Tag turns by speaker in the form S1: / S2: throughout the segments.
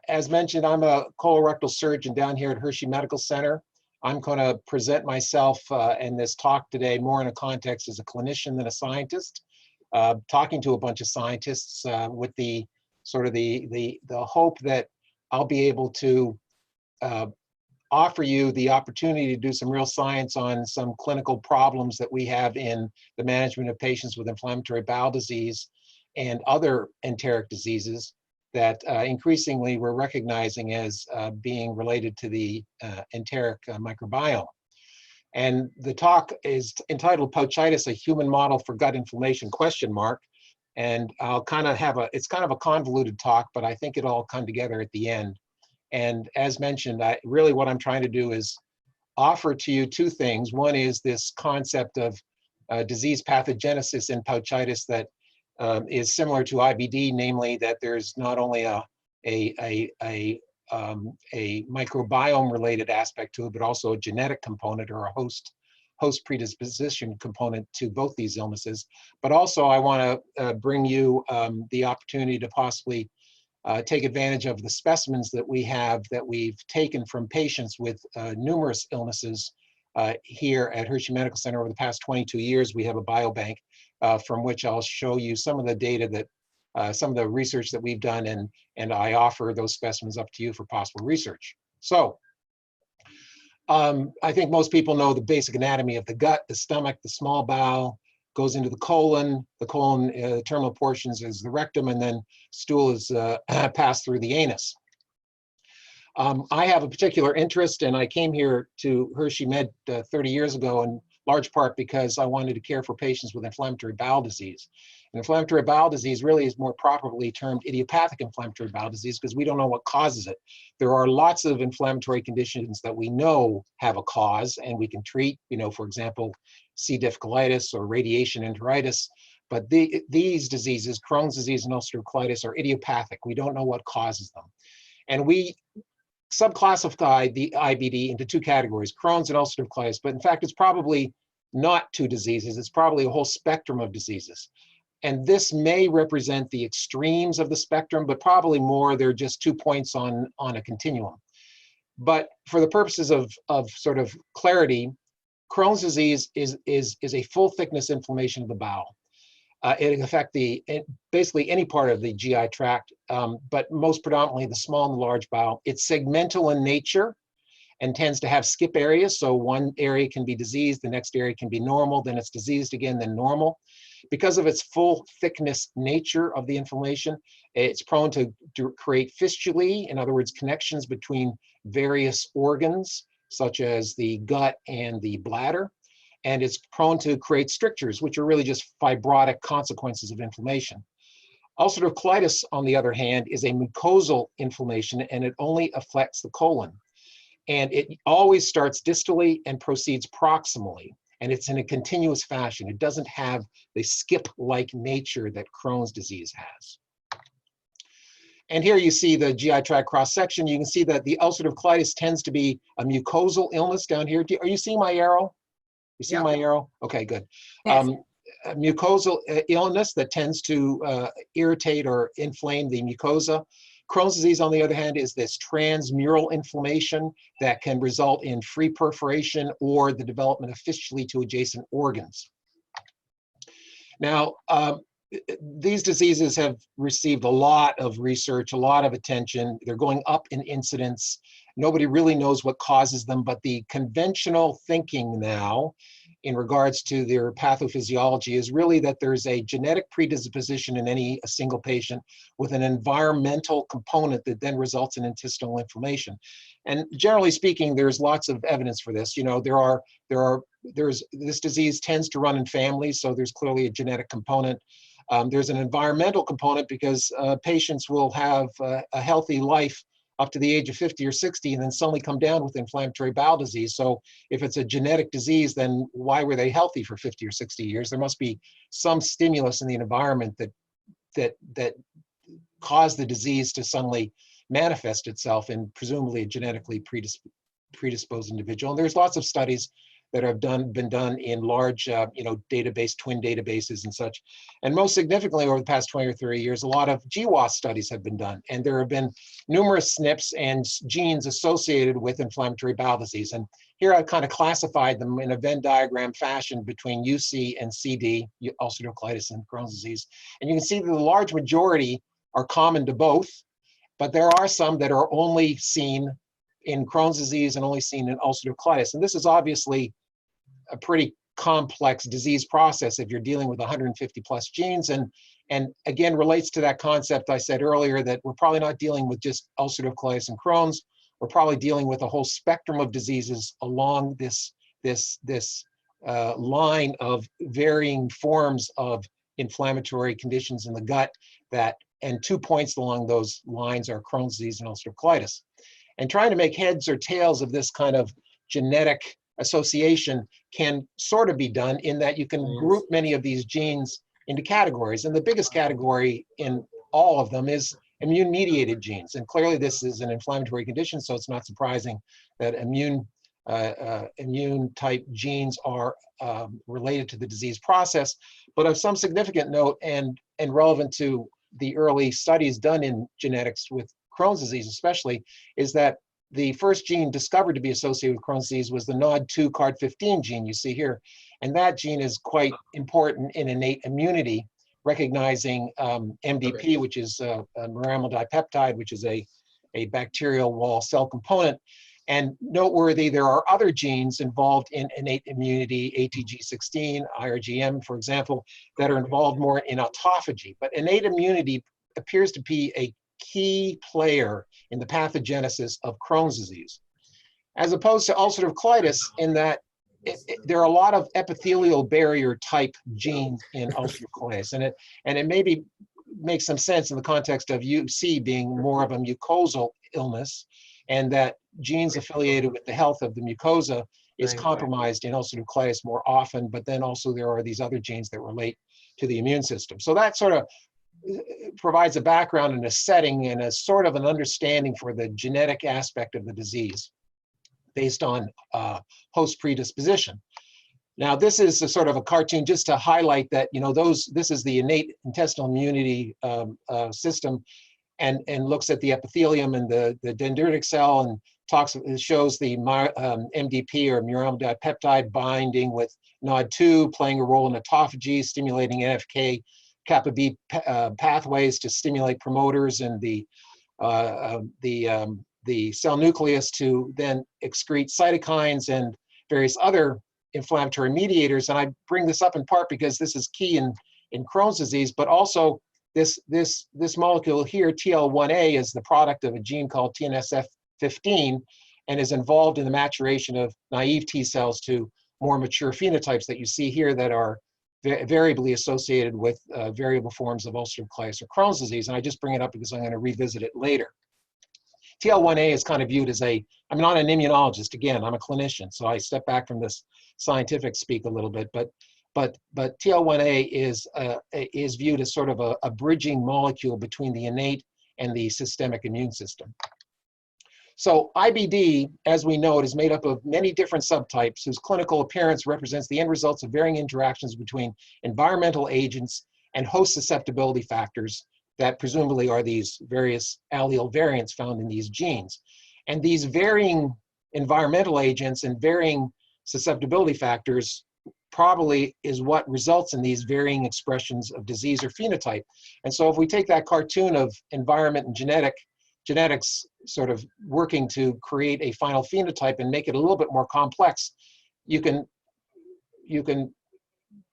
S1: as mentioned, I'm a colorectal surgeon down here at Hershey Medical Center. I'm going to present myself in this talk today more in a context as a clinician than a scientist, talking to a bunch of scientists with the sort of the hope that I'll be able to offer you the opportunity to do some real science on some clinical problems that we have in the management of patients with inflammatory bowel disease and other enteric diseases that increasingly we're recognizing as being related to the enteric microbiome. And the talk is entitled Pouchitis, a Human Model for Gut Inflammation, ? And I'll kind of have it's kind of a convoluted talk, but I think it'll all come together at the end. And as mentioned, really what I'm trying to do is offer to you two things. One is this concept of disease pathogenesis in pouchitis that is similar to IBD, namely that there's not only a microbiome-related aspect to it, but also a genetic component or a host predisposition component to both these illnesses. But also I want to bring you the opportunity to possibly take advantage of the specimens that we've taken from patients with numerous illnesses here at Hershey Medical Center over the past 22 years. We have a biobank from which I'll show you some of the data that, some of the research that we've done, and I offer those specimens up to you for possible research. So I think most people know the basic anatomy of the gut. The stomach, the small bowel, goes into the colon. The colon, terminal portions is the rectum, and then stool is passed through the anus. I have a particular interest, and I came here to Hershey Med 30 years ago in large part because I wanted to care for patients with inflammatory bowel disease. And inflammatory bowel disease really is more properly termed idiopathic inflammatory bowel disease because we don't know what causes it. There are lots of inflammatory conditions that we know have a cause and we can treat, for example, C. diff colitis or radiation enteritis. But these diseases, Crohn's disease and ulcerative colitis, are idiopathic. We don't know what causes them. And we subclassify the IBD into two categories, Crohn's and ulcerative colitis, but in fact, it's probably not two diseases. It's probably a whole spectrum of diseases. And this may represent the extremes of the spectrum, but probably more, they're just 2 points on a continuum. But for the purposes of sort of clarity, Crohn's disease is a full thickness inflammation of the bowel. It can affect basically any part of the GI tract, but most predominantly the small and the large bowel. It's segmental in nature and tends to have skip areas. So one area can be diseased, the next area can be normal, then it's diseased again, then normal. Because of its full thickness nature of the inflammation, it's prone to create fistulae, in other words, connections between various organs, such as the gut and the bladder. And it's prone to create strictures, which are really just fibrotic consequences of inflammation. Ulcerative colitis, on the other hand, is a mucosal inflammation, and it only affects the colon. And it always starts distally and proceeds proximally, and it's in a continuous fashion. It doesn't have the skip-like nature that Crohn's disease has. And here you see the GI tract cross-section. You can see that the ulcerative colitis tends to be a mucosal illness down here. Are you seeing my arrow? You see my arrow? Okay, good.
S2: Yes.
S1: A mucosal illness that tends to irritate or inflame the mucosa. Crohn's disease, on the other hand, is this transmural inflammation that can result in free perforation or the development of fistulae to adjacent organs. Now, these diseases have received a lot of research, a lot of attention. They're going up in incidence. Nobody really knows what causes them, but the conventional thinking now in regards to their pathophysiology is really that there's a genetic predisposition in a single patient with an environmental component that then results in intestinal inflammation. And generally speaking, there's lots of evidence for this. This disease tends to run in families, so there's clearly a genetic component. There's an environmental component because patients will have a healthy life up to the age of 50 or 60 and then suddenly come down with inflammatory bowel disease. So if it's a genetic disease, then why were they healthy for 50 or 60 years? There must be some stimulus in the environment that caused the disease to suddenly manifest itself in presumably a genetically predisposed individual. And there's lots of studies that have been done in large, twin databases and such. And most significantly, over the past 20 or 30 years, a lot of GWAS studies have been done. And there have been numerous SNPs and genes associated with inflammatory bowel disease. And here I've kind of classified them in a Venn diagram fashion between UC and CD, ulcerative colitis and Crohn's disease. And you can see that the large majority are common to both, but there are some that are only seen in Crohn's disease and only seen in ulcerative colitis. And this is obviously a pretty complex disease process if you're dealing with 150 plus genes, and again relates to that concept I said earlier that we're probably not dealing with just ulcerative colitis and Crohn's. We're probably dealing with a whole spectrum of diseases along this line of varying forms of inflammatory conditions in the gut, and 2 points along those lines are Crohn's disease and ulcerative colitis. And trying to make heads or tails of this kind of genetic association can sort of be done in that you can group many of these genes into categories. And the biggest category in all of them is immune-mediated genes. And clearly this is an inflammatory condition, so it's not surprising that immune-type genes are related to the disease process. But of some significant note and relevant to the early studies done in genetics with Crohn's disease especially, is that the first gene discovered to be associated with Crohn's disease was the NOD2 card15 gene you see here. And that gene is quite important in innate immunity, recognizing MDP, which is a muramal dipeptide, which is a bacterial wall cell component. And noteworthy, there are other genes involved in innate immunity, ATG16, IRGM, for example, that are involved more in autophagy. But innate immunity appears to be a key player in the pathogenesis of Crohn's disease, as opposed to ulcerative colitis, in that there are a lot of epithelial barrier type genes in ulcerative colitis, and it maybe makes some sense in the context of UC being more of a mucosal illness, and that genes affiliated with the health of the mucosa is compromised in ulcerative colitis more often, but then also there are these other genes that relate to the immune system. So that sort of provides a background and a setting and a sort of an understanding for the genetic aspect of the disease based on host predisposition. Now, this is a sort of a cartoon just to highlight that, this is the innate intestinal immunity system, and looks at the epithelium and the dendritic cell, and shows the MDP, or muramal dipeptide, binding with NOD2, playing a role in autophagy, stimulating NFK kappa B pathways to stimulate promoters and the cell nucleus to then excrete cytokines and various other inflammatory mediators. And I bring this up in part because this is key in Crohn's disease, but also this molecule here, TL1A, is the product of a gene called TNSF15 and is involved in the maturation of naive T cells to more mature phenotypes that you see here that are variably associated with variable forms of ulcerative colitis or Crohn's disease. And I just bring it up because I'm going to revisit it later. TL1A is kind of viewed as I'm not an immunologist, again, I'm a clinician, so I step back from this scientific speak a little bit, but TL1A is viewed as sort of a bridging molecule between the innate and the systemic immune system. So IBD, as we know it, is made up of many different subtypes whose clinical appearance represents the end results of varying interactions between environmental agents and host susceptibility factors that presumably are these various allele variants found in these genes. And these varying environmental agents and varying susceptibility factors probably is what results in these varying expressions of disease or phenotype. And so if we take that cartoon of environment and genetics sort of working to create a final phenotype and make it a little bit more complex, you can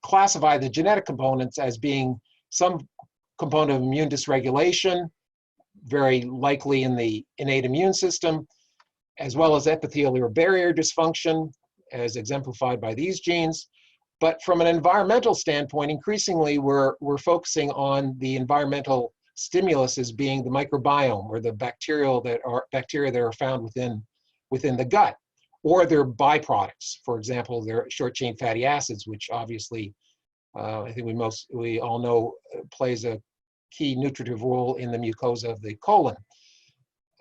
S1: classify the genetic components as being some component of immune dysregulation, very likely in the innate immune system, as well as epithelial barrier dysfunction, as exemplified by these genes. But from an environmental standpoint, increasingly we're focusing on the environmental stimulus as being the microbiome, or the bacteria that are found within the gut, or their byproducts. For example, their short-chain fatty acids, which obviously I think we all know plays a key nutritive role in the mucosa of the colon.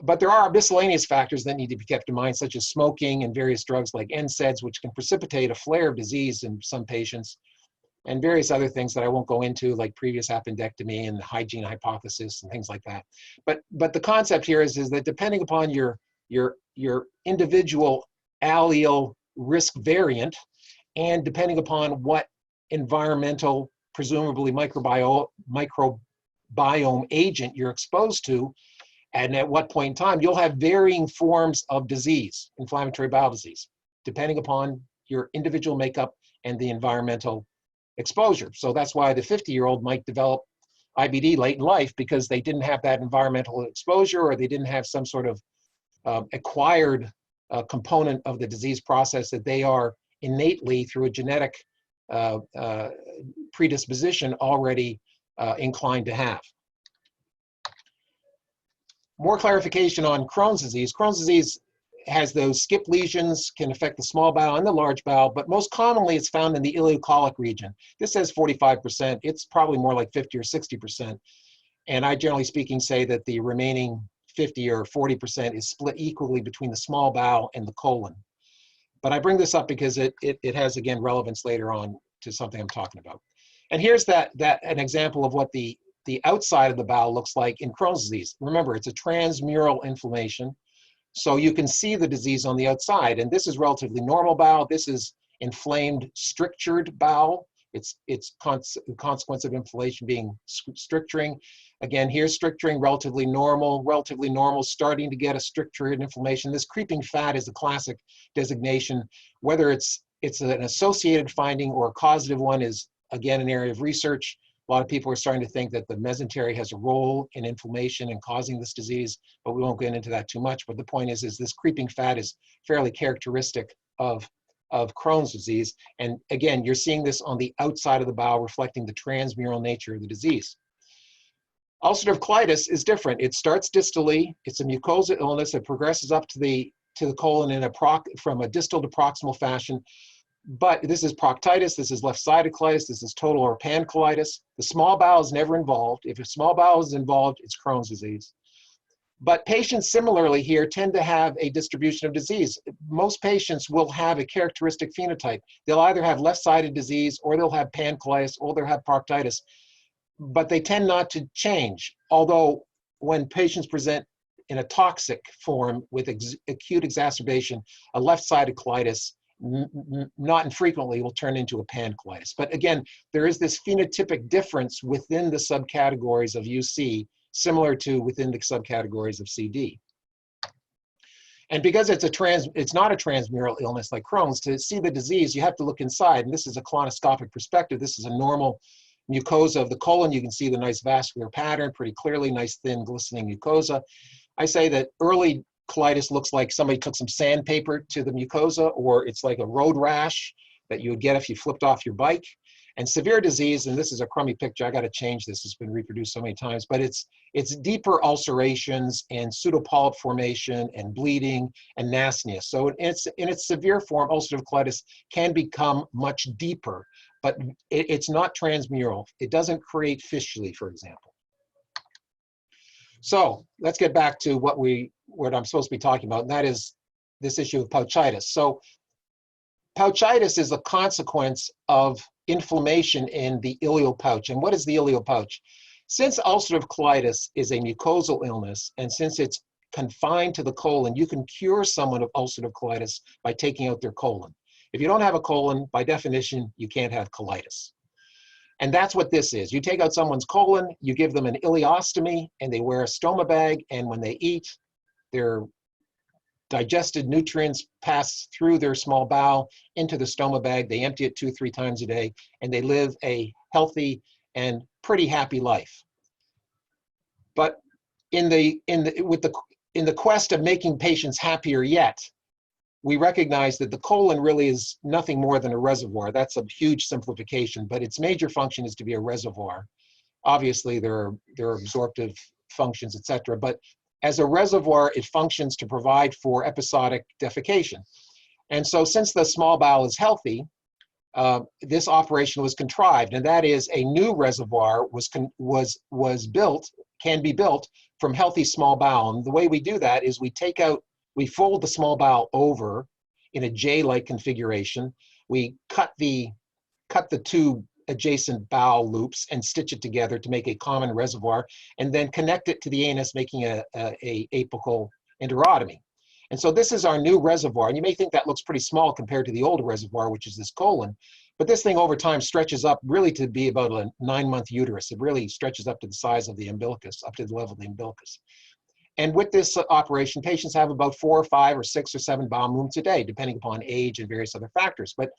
S1: But there are miscellaneous factors that need to be kept in mind, such as smoking and various drugs like NSAIDs, which can precipitate a flare of disease in some patients, and various other things that I won't go into, like previous appendectomy and the hygiene hypothesis and things like that. But the concept here is that depending upon your individual allele risk variant, and depending upon what environmental, presumably microbiome agent you're exposed to, and at what point in time, you'll have varying forms of disease, inflammatory bowel disease, depending upon your individual makeup and the environmental exposure. So that's why the 50-year-old might develop IBD late in life, because they didn't have that environmental exposure, or they didn't have some sort of acquired component of the disease process that they are innately, through a genetic predisposition, already inclined to have. More clarification on Crohn's disease. Crohn's disease has those skip lesions, can affect the small bowel and the large bowel, but most commonly it's found in the ileocolic region. This says 45%. It's probably more like 50 or 60%. And I, generally speaking, say that the remaining 50 or 40% is split equally between the small bowel and the colon. But I bring this up because it has, again, relevance later on to something I'm talking about. And here's an example of what the outside of the bowel looks like in Crohn's disease. Remember, it's a transmural inflammation, so you can see the disease on the outside. And this is relatively normal bowel. This is inflamed, strictured bowel. It's the consequence of inflammation being stricturing. Again, here's stricturing, relatively normal, starting to get a strictured inflammation. This creeping fat is a classic designation. Whether it's an associated finding or a causative one is, again, an area of research. A lot of people are starting to think that the mesentery has a role in inflammation and causing this disease, but we won't get into that too much. But the point is this creeping fat is fairly characteristic of Crohn's disease. And again, you're seeing this on the outside of the bowel, reflecting the transmural nature of the disease. Ulcerative colitis is different. It starts distally. It's a mucosal illness that progresses up to the colon from a distal to proximal fashion. But this is proctitis, this is left-sided colitis, this is total or pancolitis. The small bowel is never involved. If a small bowel is involved, it's Crohn's disease. But patients similarly here tend to have a distribution of disease. Most patients will have a characteristic phenotype. They'll either have left-sided disease, or they'll have pancolitis, or they'll have proctitis, but they tend not to change. Although when patients present in a toxic form with acute exacerbation, a left-sided colitis not infrequently will turn into a pancolitis. But again, there is this phenotypic difference within the subcategories of UC, similar to within the subcategories of CD. And because it's not a transmural illness like Crohn's, to see the disease, you have to look inside. And this is a colonoscopic perspective. This is a normal mucosa of the colon. You can see the nice vascular pattern pretty clearly, nice thin glistening mucosa. I say that early colitis looks like somebody took some sandpaper to the mucosa, or it's like a road rash that you would get if you flipped off your bike. And severe disease, and this is a crummy picture, I got to change this, it's been reproduced so many times, but it's deeper ulcerations and pseudopolyp formation and bleeding and nastiness. So in its severe form, ulcerative colitis can become much deeper, but it's not transmural. It doesn't create fistulae, for example. So let's get back to what I'm supposed to be talking about, and that is this issue of pouchitis. So pouchitis is a consequence of inflammation in the ileal pouch. And what is the ileal pouch? Since ulcerative colitis is a mucosal illness, and since it's confined to the colon, you can cure someone of ulcerative colitis by taking out their colon. If you don't have a colon, by definition, you can't have colitis. And that's what this is. You take out someone's colon, you give them an ileostomy, and they wear a stoma bag, and when they eat, their digested nutrients pass through their small bowel into the stoma bag. They empty it 2-3 times a day, and they live a healthy and pretty happy life. But in the quest of making patients happier yet, we recognize that the colon really is nothing more than a reservoir. That's a huge simplification, but its major function is to be a reservoir. Obviously, there are absorptive functions, etc. But as a reservoir, it functions to provide for episodic defecation. And so since the small bowel is healthy, this operation was contrived, and that is a new reservoir can be built from healthy small bowel. And the way we do that is we fold the small bowel over in a J-like configuration. We cut the two adjacent bowel loops and stitch it together to make a common reservoir, and then connect it to the anus, making a apical enterotomy. And so this is our new reservoir. And you may think that looks pretty small compared to the older reservoir, which is this colon. But this thing over time stretches up really to be about a 9-month uterus. It really stretches up to the size of the umbilicus, up to the level of the umbilicus. And with this operation, patients have about 4 or 5 or 6 or 7 bowel movements a day, depending upon age and various other factors. But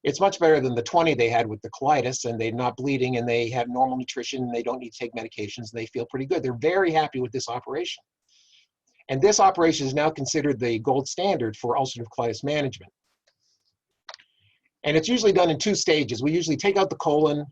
S1: it's much better than the 20 they had with the colitis, and they're not bleeding, and they have normal nutrition, and they don't need to take medications, and they feel pretty good. They're very happy with this operation. And this operation is now considered the gold standard for ulcerative colitis management. And it's usually done in 2 stages. We usually take out the colon,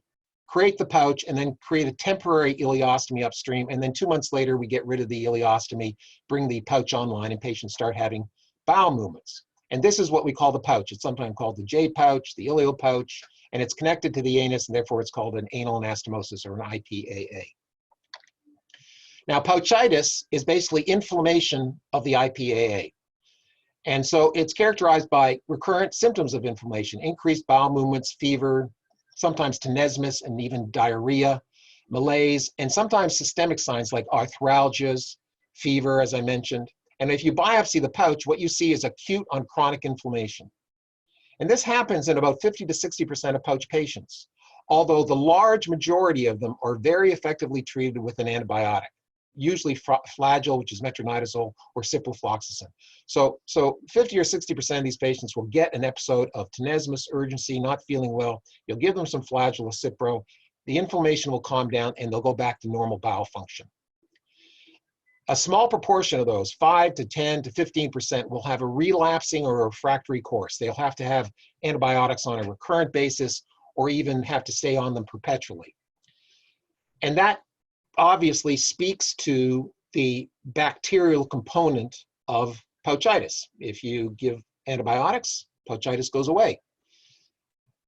S1: create the pouch, and then create a temporary ileostomy upstream. And then 2 months later, we get rid of the ileostomy, bring the pouch online, and patients start having bowel movements. And this is what we call the pouch. It's sometimes called the J pouch, the ileal pouch, and it's connected to the anus, and therefore it's called an anal anastomosis, or an IPAA. Now, pouchitis is basically inflammation of the IPAA. And so it's characterized by recurrent symptoms of inflammation, increased bowel movements, fever, sometimes tenesmus and even diarrhea, malaise, and sometimes systemic signs like arthralgias, fever, as I mentioned. And if you biopsy the pouch, what you see is acute on chronic inflammation. And this happens in about 50 to 60% of pouch patients, although the large majority of them are very effectively treated with an antibiotic, usually Flagyl, which is metronidazole, or ciprofloxacin. So 50 or 60% of these patients will get an episode of tenesmus, urgency, not feeling well. You'll give them some Flagyl or Cipro. The inflammation will calm down, and they'll go back to normal bowel function. A small proportion of those, 5 to 10 to 15%, will have a relapsing or a refractory course. They'll have to have antibiotics on a recurrent basis, or even have to stay on them perpetually. And that obviously speaks to the bacterial component of pouchitis. If you give antibiotics, pouchitis goes away.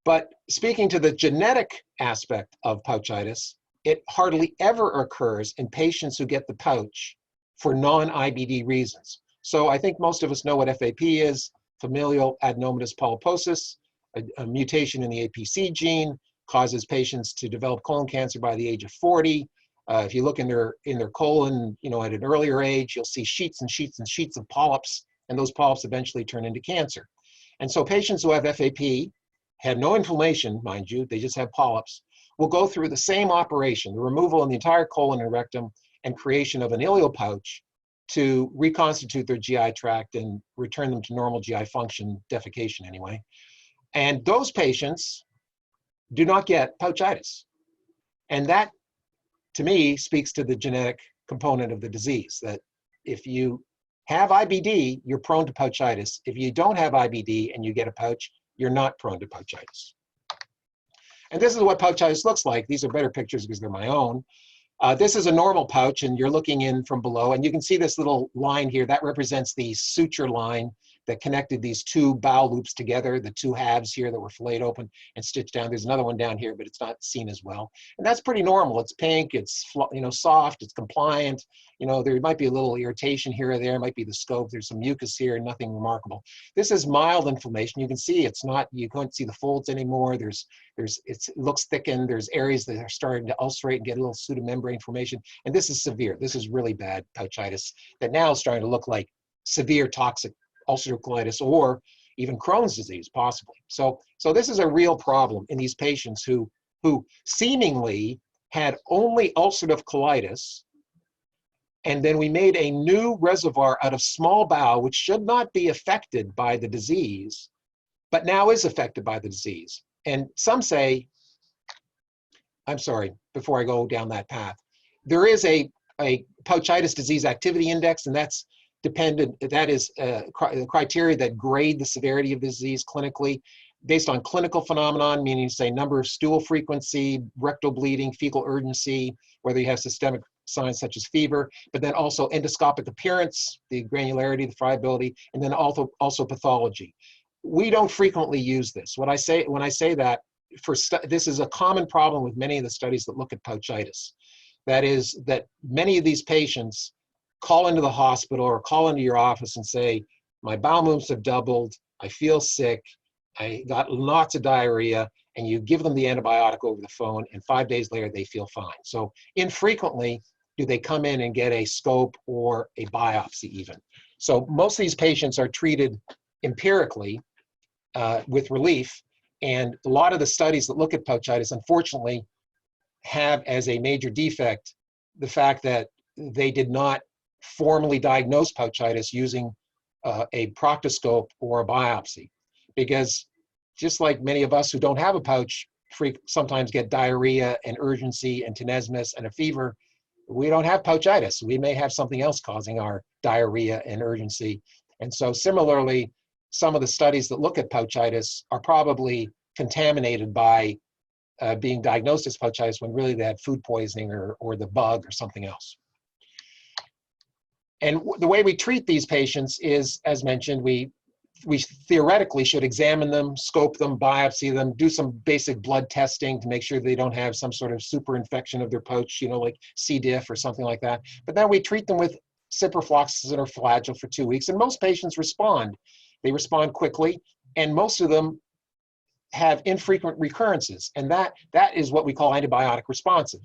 S1: But speaking to the genetic aspect of pouchitis, it hardly ever occurs in patients who get the pouch for non-IBD reasons. So I think most of us know what FAP is, familial adenomatous polyposis, a mutation in the APC gene, causes patients to develop colon cancer by the age of 40. If you look in their colon, at an earlier age, you'll see sheets and sheets and sheets of polyps, and those polyps eventually turn into cancer. And so patients who have FAP, have no inflammation, mind you, they just have polyps, will go through the same operation, the removal of the entire colon and rectum and creation of an ileal pouch to reconstitute their GI tract and return them to normal GI function, defecation anyway. And those patients do not get pouchitis. And that, to me, speaks to the genetic component of the disease, that if you have IBD, you're prone to pouchitis. If you don't have IBD and you get a pouch, you're not prone to pouchitis. And this is what pouchitis looks like. These are better pictures because they're my own. This is a normal pouch, and you're looking in from below, and you can see this little line here. That represents the suture line that connected these 2 bowel loops together, the 2 halves here that were filleted open and stitched down. There's another one down here, but it's not seen as well. And that's pretty normal. It's pink, it's soft, it's compliant. There might be a little irritation here or there, it might be the scope. There's some mucus here, nothing remarkable. This is mild inflammation. You can see you can't see the folds anymore. It looks thickened. There's areas that are starting to ulcerate and get a little pseudomembrane formation. And this is severe. This is really bad pouchitis that now is starting to look like severe toxic ulcerative colitis, or even Crohn's disease, possibly. So this is a real problem in these patients who seemingly had only ulcerative colitis, and then we made a new reservoir out of small bowel, which should not be affected by the disease, but now is affected by the disease. And some say, I'm sorry, before I go down that path, there is a pouchitis disease activity index, and that's dependent, that is criteria that grade the severity of the disease clinically based on clinical phenomenon, meaning say number of stool frequency, rectal bleeding, fecal urgency, whether you have systemic signs such as fever, but then also endoscopic appearance, the granularity, the friability, and then also pathology. We don't frequently use this. When I say that, this is a common problem with many of the studies that look at pouchitis. That is that many of these patients call into the hospital or call into your office and say, my bowel movements have doubled, I feel sick, I got lots of diarrhea, and you give them the antibiotic over the phone, and 5 days later they feel fine. So infrequently do they come in and get a scope or a biopsy even. So most of these patients are treated empirically with relief, and a lot of the studies that look at pouchitis, unfortunately, have as a major defect the fact that they did not formally diagnose pouchitis using a proctoscope or a biopsy. Because just like many of us who don't have a pouch sometimes get diarrhea and urgency and tenesmus and a fever, we don't have pouchitis. We may have something else causing our diarrhea and urgency. And so similarly, some of the studies that look at pouchitis are probably contaminated by being diagnosed as pouchitis when really they had food poisoning or the bug or something else. And the way we treat these patients is, as mentioned, we theoretically should examine them, scope them, biopsy them, do some basic blood testing to make sure they don't have some sort of super infection of their pouch, you know, like C. diff or something like that. But then we treat them with ciprofloxacin or Flagyl for 2 weeks, and most patients respond. They respond quickly, and most of them have infrequent recurrences, and that is what we call antibiotic responsive.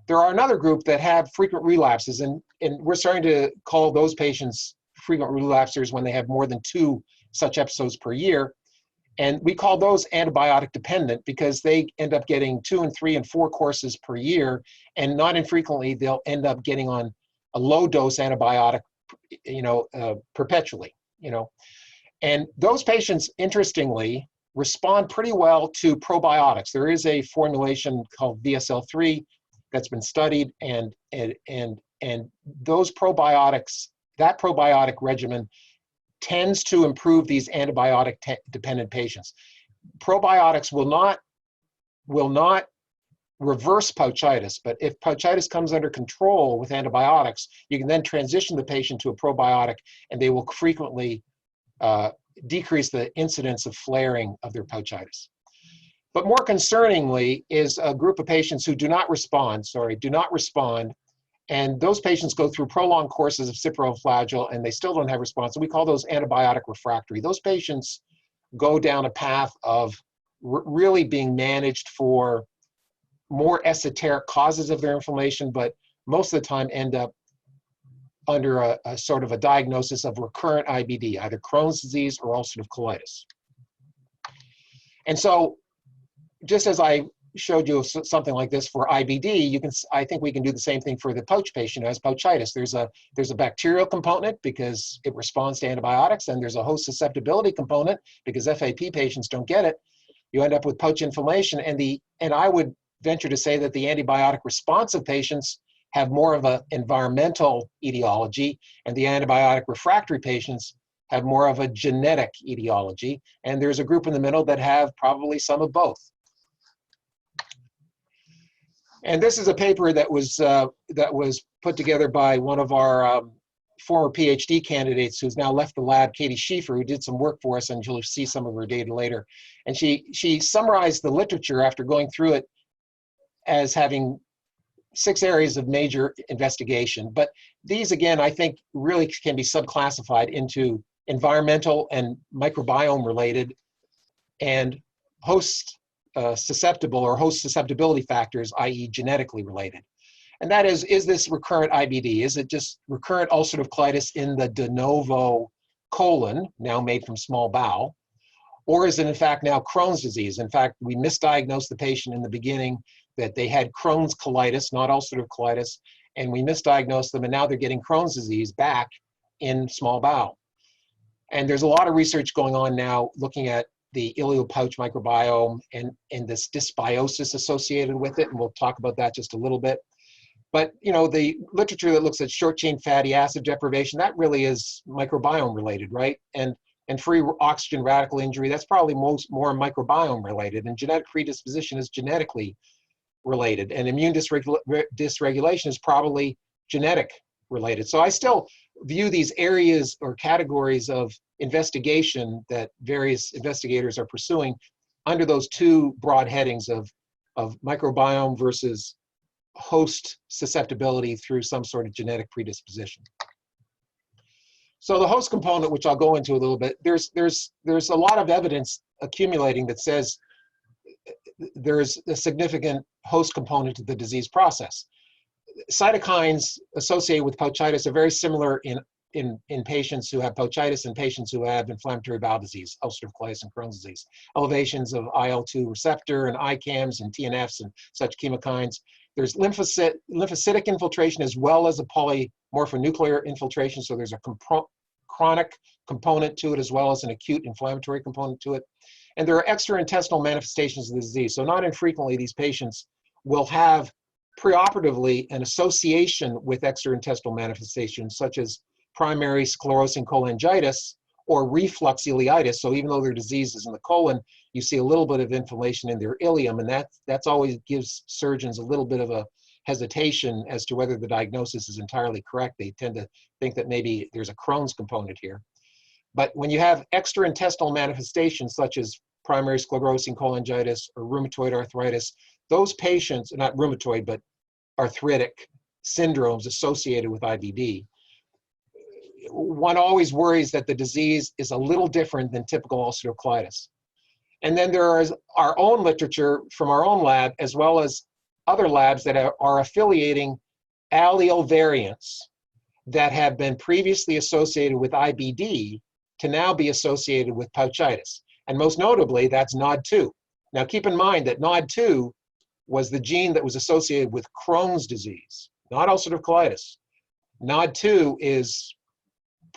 S1: There are another group that have frequent relapses, and we're starting to call those patients frequent relapsers when they have more than 2 such episodes per year. And we call those antibiotic dependent because they end up getting 2 and 3 and 4 courses per year, and not infrequently they'll end up getting on a low dose antibiotic, perpetually, And those patients, interestingly, respond pretty well to probiotics. There is a formulation called VSL3 that's been studied, and those probiotics, that probiotic regimen tends to improve these antibiotic dependent patients. Probiotics will not reverse pouchitis, but if pouchitis comes under control with antibiotics, you can then transition the patient to a probiotic, and they will frequently decrease the incidence of flaring of their pouchitis. But more concerningly is a group of patients who do not respond, and those patients go through prolonged courses of Cipro and Flagyl, and they still don't have response. And we call those antibiotic refractory. Those patients go down a path of really being managed for more esoteric causes of their inflammation, but most of the time end up under a sort of a diagnosis of recurrent IBD, either Crohn's disease or ulcerative colitis. And so, just as I showed you something like this for IBD, I think we can do the same thing for the pouch patient who has pouchitis. There's a bacterial component because it responds to antibiotics, and there's a host susceptibility component because FAP patients don't get it. You end up with pouch inflammation, and I would venture to say that the antibiotic responsive patients have more of an environmental etiology, and the antibiotic refractory patients have more of a genetic etiology. And there's a group in the middle that have probably some of both. And this is a paper that was put together by one of our former PhD candidates who's now left the lab, Katie Schieffer, who did some work for us, and you'll see some of her data later. And she summarized the literature after going through it as having 6 areas of major investigation. But these, again, I think really can be subclassified into environmental and microbiome related and host susceptible or host susceptibility factors, i.e. genetically related. And that is this recurrent IBD? Is it just recurrent ulcerative colitis in the de novo colon, now made from small bowel? Or is it in fact now Crohn's disease? In fact, we misdiagnosed the patient in the beginning that they had Crohn's colitis, not ulcerative colitis, and we misdiagnosed them, and now they're getting Crohn's disease back in small bowel. And there's a lot of research going on now looking at the ileal pouch microbiome and this dysbiosis associated with it, and we'll talk about that just a little bit. But the literature that looks at short-chain fatty acid deprivation, that really is microbiome related, right? And free oxygen radical injury, that's probably more microbiome related, and genetic predisposition is genetically related, and immune dysregulation is probably genetic related. So I still view these areas or categories of investigation that various investigators are pursuing under those 2 broad headings of microbiome versus host susceptibility through some sort of genetic predisposition. So the host component, which I'll go into a little bit, there's a lot of evidence accumulating that says there's a significant host component to the disease process. Cytokines associated with pouchitis are very similar in patients who have pouchitis and patients who have inflammatory bowel disease, ulcerative colitis and Crohn's disease. Elevations of IL-2 receptor and ICAMs and TNFs and such chemokines. There's lymphocytic infiltration as well as a polymorphonuclear infiltration, so there's a chronic component to it as well as an acute inflammatory component to it. And there are extraintestinal manifestations of the disease. So not infrequently, these patients will have preoperatively an association with extraintestinal manifestations such as primary sclerosing cholangitis or reflux ileitis. So even though their disease is in the colon, you see a little bit of inflammation in their ileum, and that's always gives surgeons a little bit of a hesitation as to whether the diagnosis is entirely correct. They tend to think that maybe there's a Crohn's component here. But when you have extraintestinal manifestations such as primary sclerosing cholangitis or rheumatoid arthritis, those patients, not rheumatoid, but arthritic syndromes associated with IBD, one always worries that the disease is a little different than typical ulcerative colitis. And then there is our own literature from our own lab, as well as other labs that are affiliating allele variants that have been previously associated with IBD to now be associated with pouchitis. And most notably, that's NOD2. Now keep in mind that NOD2 was the gene that was associated with Crohn's disease, not ulcerative colitis. NOD2 is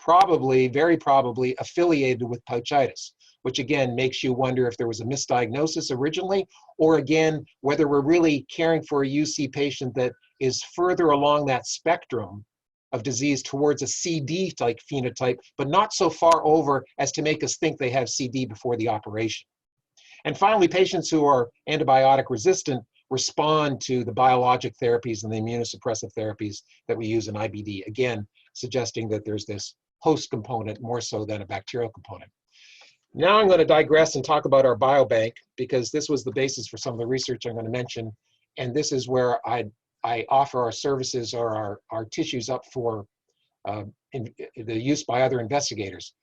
S1: very probably affiliated with pouchitis, which again makes you wonder if there was a misdiagnosis originally, or again, whether we're really caring for a UC patient that is further along that spectrum of disease towards a CD-type phenotype, but not so far over as to make us think they have CD before the operation. And finally, patients who are antibiotic resistant respond to the biologic therapies and the immunosuppressive therapies that we use in IBD, again, suggesting that there's this host component more so than a bacterial component. Now I'm going to digress and talk about our BioBank, because this was the basis for some of the research I'm going to mention, and this is where I offer our services or our tissues up for the use by other investigators.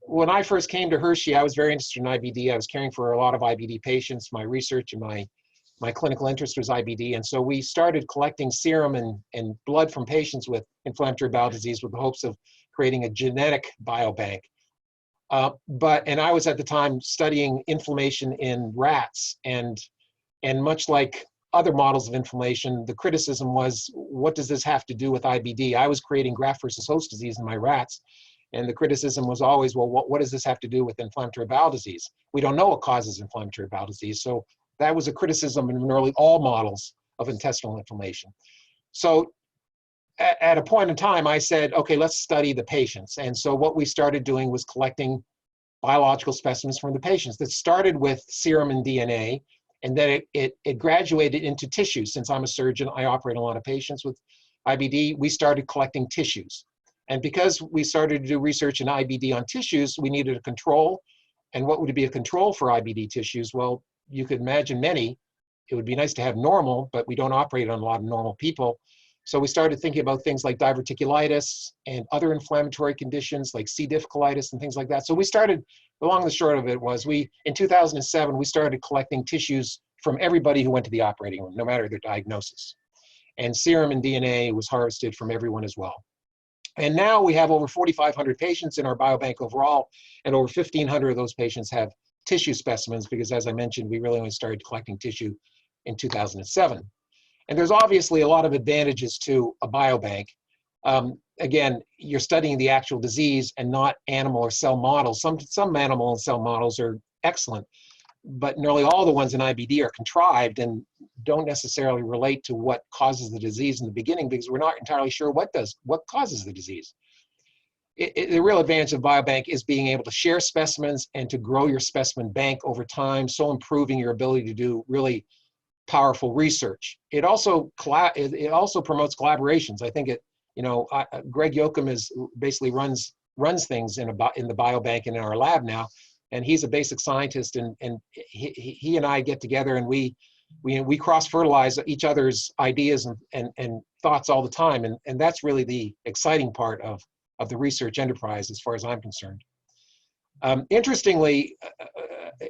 S1: When I first came to Hershey, I was very interested in IBD. I was caring for a lot of IBD patients. My research and my clinical interest was IBD, and so we started collecting serum and blood from patients with inflammatory bowel disease with the hopes of creating a genetic biobank. And I was at the time studying inflammation in rats, and much like other models of inflammation, the criticism was, what does this have to do with IBD? I was creating graft versus host disease in my rats, and the criticism was always, well, what does this have to do with inflammatory bowel disease? We don't know what causes inflammatory bowel disease. So that was a criticism in nearly all models of intestinal inflammation. So at a point in time, I said, okay, let's study the patients. And so what we started doing was collecting biological specimens from the patients. That started with serum and DNA, and then it graduated into tissues. Since I'm a surgeon, I operate a lot of patients with IBD. We started collecting tissues. And because we started to do research in IBD on tissues, we needed a control. And what would be a control for IBD tissues? Well, you could imagine many. It would be nice to have normal, but we don't operate on a lot of normal people. So we started thinking about things like diverticulitis and other inflammatory conditions like C. diff colitis and things like that. So we started, the long and the short of it was, in 2007, we started collecting tissues from everybody who went to the operating room, no matter their diagnosis. And serum and DNA was harvested from everyone as well. And now we have over 4,500 patients in our biobank overall, and over 1,500 of those patients have tissue specimens, because as I mentioned, we really only started collecting tissue in 2007. And there's obviously a lot of advantages to a biobank. Again, you're studying the actual disease and not animal or cell models. Some animal and cell models are excellent, but nearly all the ones in IBD are contrived and don't necessarily relate to what causes the disease in the beginning, because we're not entirely sure what causes the disease. The real advantage of biobank is being able to share specimens and to grow your specimen bank over time, so improving your ability to do really powerful research. It also promotes collaborations. I think Greg Yoakum basically runs things in the biobank and in our lab now, and he's a basic scientist, and he and I get together and we we cross-fertilize each other's ideas and thoughts all the time, and that's really the exciting part of the research enterprise as far as I'm concerned. Interestingly,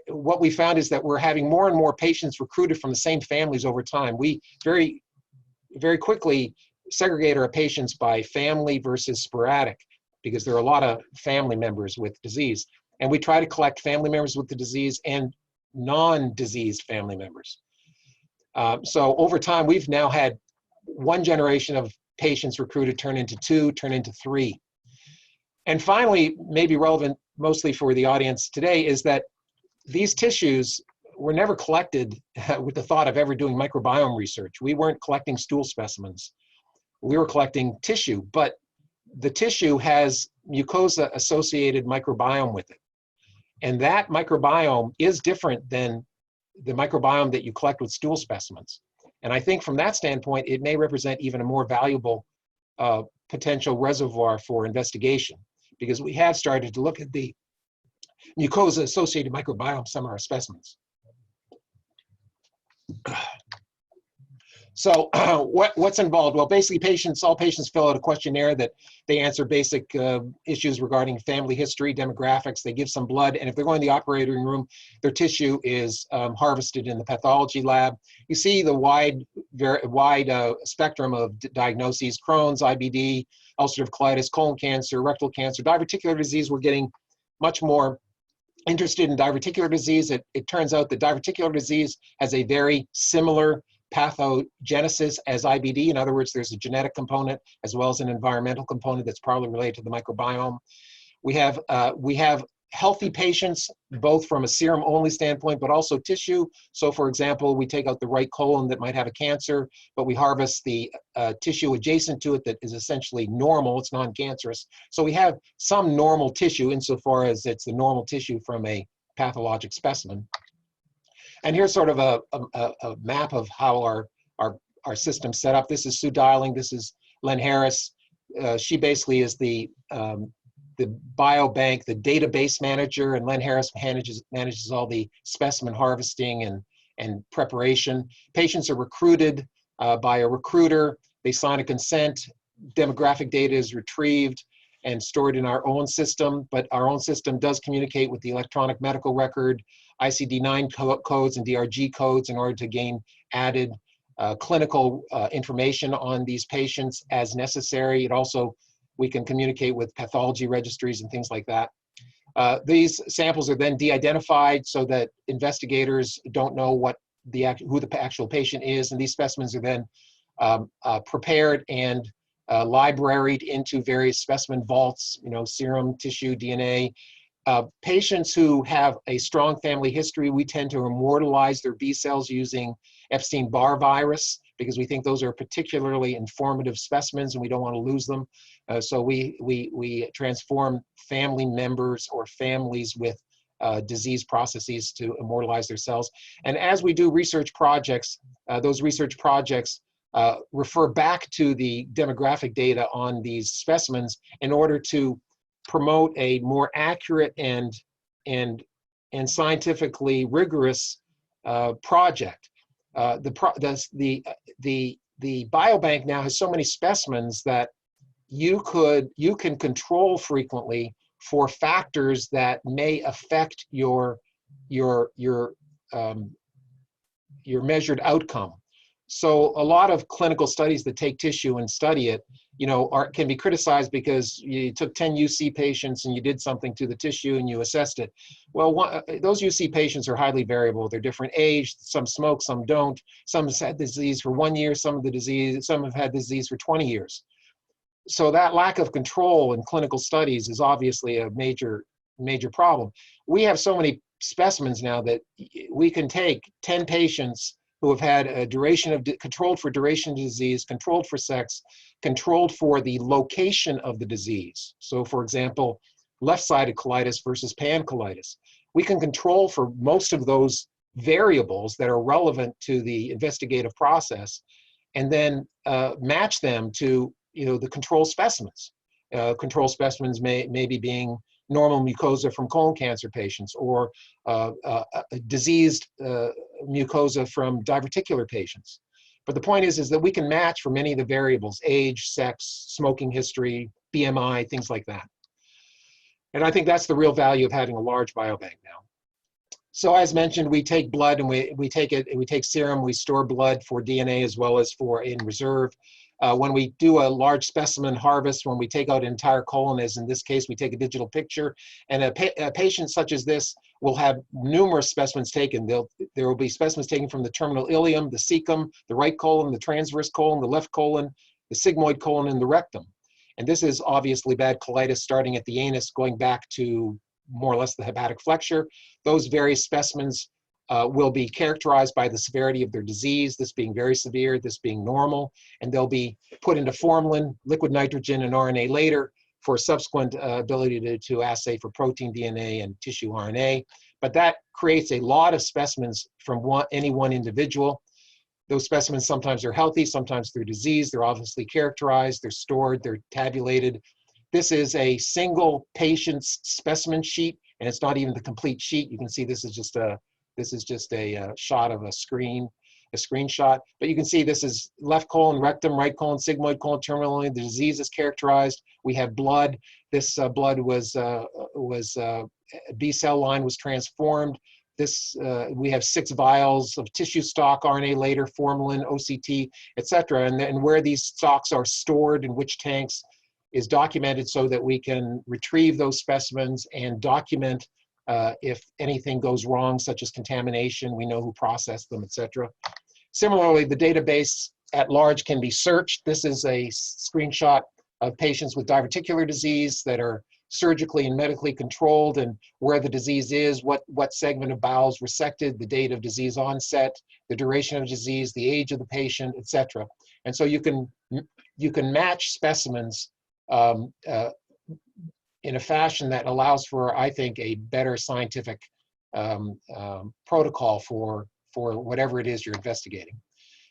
S1: what we found is that we're having more and more patients recruited from the same families over time. We very, very quickly segregate our patients by family versus sporadic, because there are a lot of family members with disease. And we try to collect family members with the disease and non-diseased family members. So over time, we've now had one generation of patients recruited turn into two, turn into three. And finally, maybe relevant mostly for the audience today, is that these tissues were never collected with the thought of ever doing microbiome research. We weren't collecting stool specimens. We were collecting tissue, but the tissue has mucosa-associated microbiome with it. And that microbiome is different than the microbiome that you collect with stool specimens. And I think from that standpoint, it may represent even a more valuable potential reservoir for investigation, because we have started to look at the mucosa-associated microbiome of some of our specimens. So what's involved? Well, basically all patients fill out a questionnaire that they answer basic issues regarding family history, demographics. They give some blood, and if they're going to the operating room, their tissue is harvested in the pathology lab. You see the wide spectrum of diagnoses: Crohn's, IBD, ulcerative colitis, colon cancer, rectal cancer, diverticular disease. We're getting much more interested in diverticular disease. It turns out that diverticular disease has a very similar pathogenesis as IBD. In other words, there's a genetic component as well as an environmental component that's probably related to the microbiome. We have healthy patients, both from a serum only standpoint, but also tissue. So for example, we take out the right colon that might have a cancer, but we harvest the tissue adjacent to it that is essentially normal, it's non-cancerous. So we have some normal tissue insofar as it's the normal tissue from a pathologic specimen. And here's sort of a map of how our system's set up. This is Sue Dialing, this is Len Harris. She basically is the BioBank, the database manager, and Len Harris manages all the specimen harvesting and preparation. Patients are recruited by a recruiter. They sign a consent. Demographic data is retrieved and stored in our own system, but our own system does communicate with the electronic medical record, ICD-9 codes and DRG codes in order to gain added clinical information on these patients as necessary. We can communicate with pathology registries and things like that. These samples are then de-identified so that investigators don't know who the actual patient is, and these specimens are then prepared and libraried into various specimen vaults, serum, tissue, DNA. Patients who have a strong family history, we tend to immortalize their B cells using Epstein-Barr virus, because we think those are particularly informative specimens and we don't want to lose them. So we transform family members or families with disease processes to immortalize their cells. And as we do research projects, those research projects refer back to the demographic data on these specimens in order to promote a more accurate and scientifically rigorous project. The BioBank now has so many specimens that you can control frequently for factors that may affect your measured outcome. So a lot of clinical studies that take tissue and study it, can be criticized because you took 10 UC patients and you did something to the tissue and you assessed it. Well, those UC patients are highly variable. They're different age. Some smoke, some don't. Some have had disease for 1 year. Some have had disease for 20 years. So that lack of control in clinical studies is obviously a major problem. We have so many specimens now that we can take 10 patients who have had a controlled for duration of disease, controlled for sex, controlled for the location of the disease. So for example, left-sided colitis versus pancolitis. We can control for most of those variables that are relevant to the investigative process and then match them to the control specimens. Control specimens may be being normal mucosa from colon cancer patients, or diseased mucosa from diverticular patients. But the point is that we can match for many of the variables: age, sex, smoking history, BMI, things like that. And I think that's the real value of having a large biobank now. So as mentioned, we take blood and we take serum, we store blood for DNA as well as for in reserve. When we do a large specimen harvest, when we take out an entire colon, as in this case, we take a digital picture, and a patient such as this will have numerous specimens taken. There will be specimens taken from the terminal ileum, the cecum, the right colon, the transverse colon, the left colon, the sigmoid colon, and the rectum. And this is obviously bad colitis starting at the anus, going back to more or less the hepatic flexure. Those various specimens will be characterized by the severity of their disease, this being very severe, this being normal, and they'll be put into formalin, liquid nitrogen, and RNA later for subsequent ability to assay for protein DNA and tissue RNA. But that creates a lot of specimens from any one individual. Those specimens sometimes are healthy, sometimes they're diseased, they're obviously characterized, they're stored, they're tabulated. This is a single patient's specimen sheet, and it's not even the complete sheet. You can see this is just a shot of a screenshot. But you can see this is left colon, rectum, right colon, sigmoid colon, terminal. The disease is characterized. We have blood. This blood was B cell line was transformed. We have 6 vials of tissue stock, RNA later, formalin, OCT, etc. And where these stocks are stored in which tanks is documented so that we can retrieve those specimens and document if anything goes wrong, such as contamination. We know who processed them, etc. Similarly, the database at large can be searched. This is a screenshot of patients with diverticular disease that are surgically and medically controlled, and where the disease is, what segment of bowels resected, the date of disease onset, the duration of disease, the age of the patient, etc. And so you can match specimens in a fashion that allows for, I think, a better scientific protocol for whatever it is you're investigating.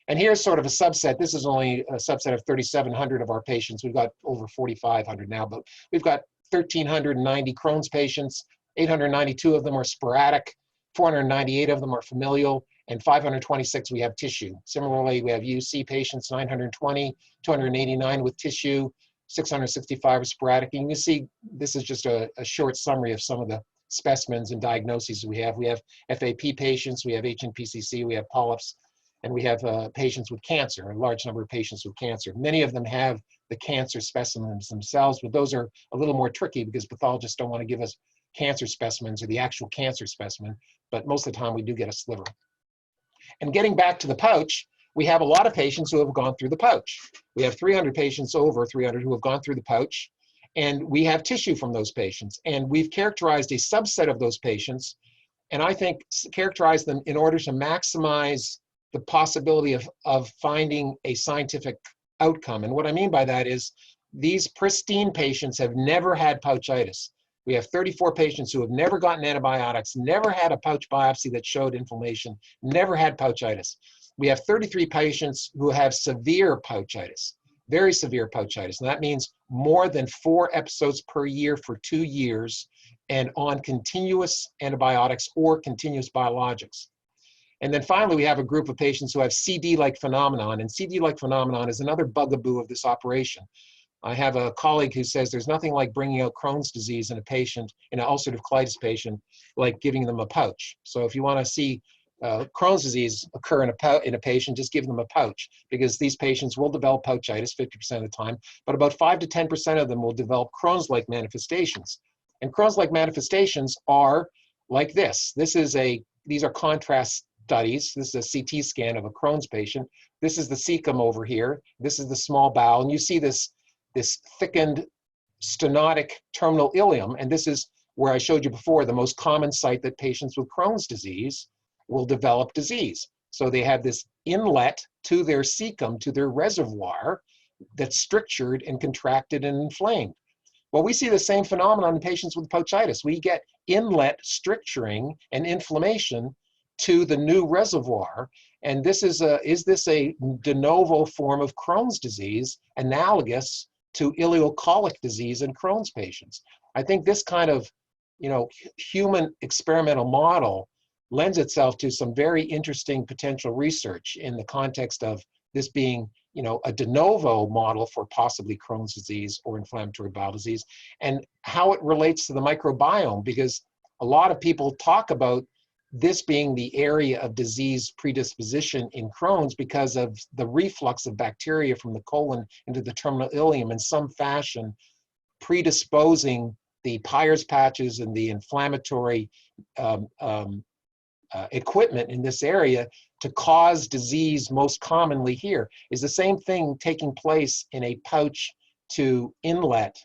S1: And here's sort of a subset. This is only a subset of 3,700 of our patients. We've got over 4,500 now, but we've got 1,390 Crohn's patients. 892 of them are sporadic, 498 of them are familial, and 526 we have tissue. Similarly, we have UC patients, 920, 289 with tissue, 665 are sporadic. And you can see this is just a short summary of some of the specimens and diagnoses we have. We have FAP patients, we have HNPCC, we have polyps, and we have patients with cancer, a large number of patients with cancer. Many of them have the cancer specimens themselves, but those are a little more tricky because pathologists don't want to give us cancer specimens or the actual cancer specimen, but most of the time we do get a sliver. And getting back to the pouch, we have a lot of patients who have gone through the pouch. We have 300 patients, over 300, who have gone through the pouch, and we have tissue from those patients. And we've characterized a subset of those patients, and I think characterized them in order to maximize the possibility of finding a scientific outcome. And what I mean by that is these pristine patients have never had pouchitis. We have 34 patients who have never gotten antibiotics, never had a pouch biopsy that showed inflammation, never had pouchitis. We have 33 patients who have severe pouchitis, very severe pouchitis. And that means more than 4 episodes per year for 2 years and on continuous antibiotics or continuous biologics. And then finally, we have a group of patients who have CD-like phenomenon, and CD-like phenomenon is another bugaboo of this operation. I have a colleague who says there's nothing like bringing out Crohn's disease in a patient, in an ulcerative colitis patient, like giving them a pouch. So if you want to see Crohn's disease occur in a patient, just give them a pouch, because these patients will develop pouchitis 50% of the time, but about 5 to 10% of them will develop Crohn's-like manifestations. And Crohn's-like manifestations are like this. These are contrast studies. This is a CT scan of a Crohn's patient. This is the cecum over here. This is the small bowel, and you see this thickened stenotic terminal ileum, and this is where I showed you before, the most common site that patients with Crohn's disease will develop disease. So they have this inlet to their cecum, to their reservoir, that's strictured and contracted and inflamed. Well, we see the same phenomenon in patients with pouchitis. We get inlet stricturing and inflammation to the new reservoir, and this is this a de novo form of Crohn's disease analogous to ileocolic disease in Crohn's patients? I think this kind of human experimental model lends itself to some very interesting potential research in the context of this being, you know, a de novo model for possibly Crohn's disease or inflammatory bowel disease, and how it relates to the microbiome, because a lot of people talk about this being the area of disease predisposition in Crohn's because of the reflux of bacteria from the colon into the terminal ileum in some fashion, predisposing the Peyer's patches and the inflammatory equipment in this area to cause disease most commonly here. Is the same thing taking place in a pouch to inlet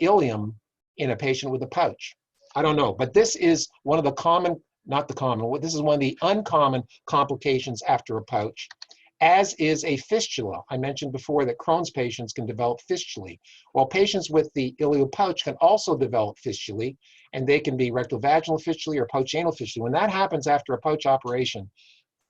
S1: ileum in a patient with a pouch? I don't know, but this is one of the common, not the common, this is one of the uncommon complications after a pouch, as is a fistula. I mentioned before that Crohn's patients can develop fistulae, while patients with the ileal pouch can also develop fistulae, and they can be rectal vaginal fistulae or pouch anal fistulae. When that happens after a pouch operation,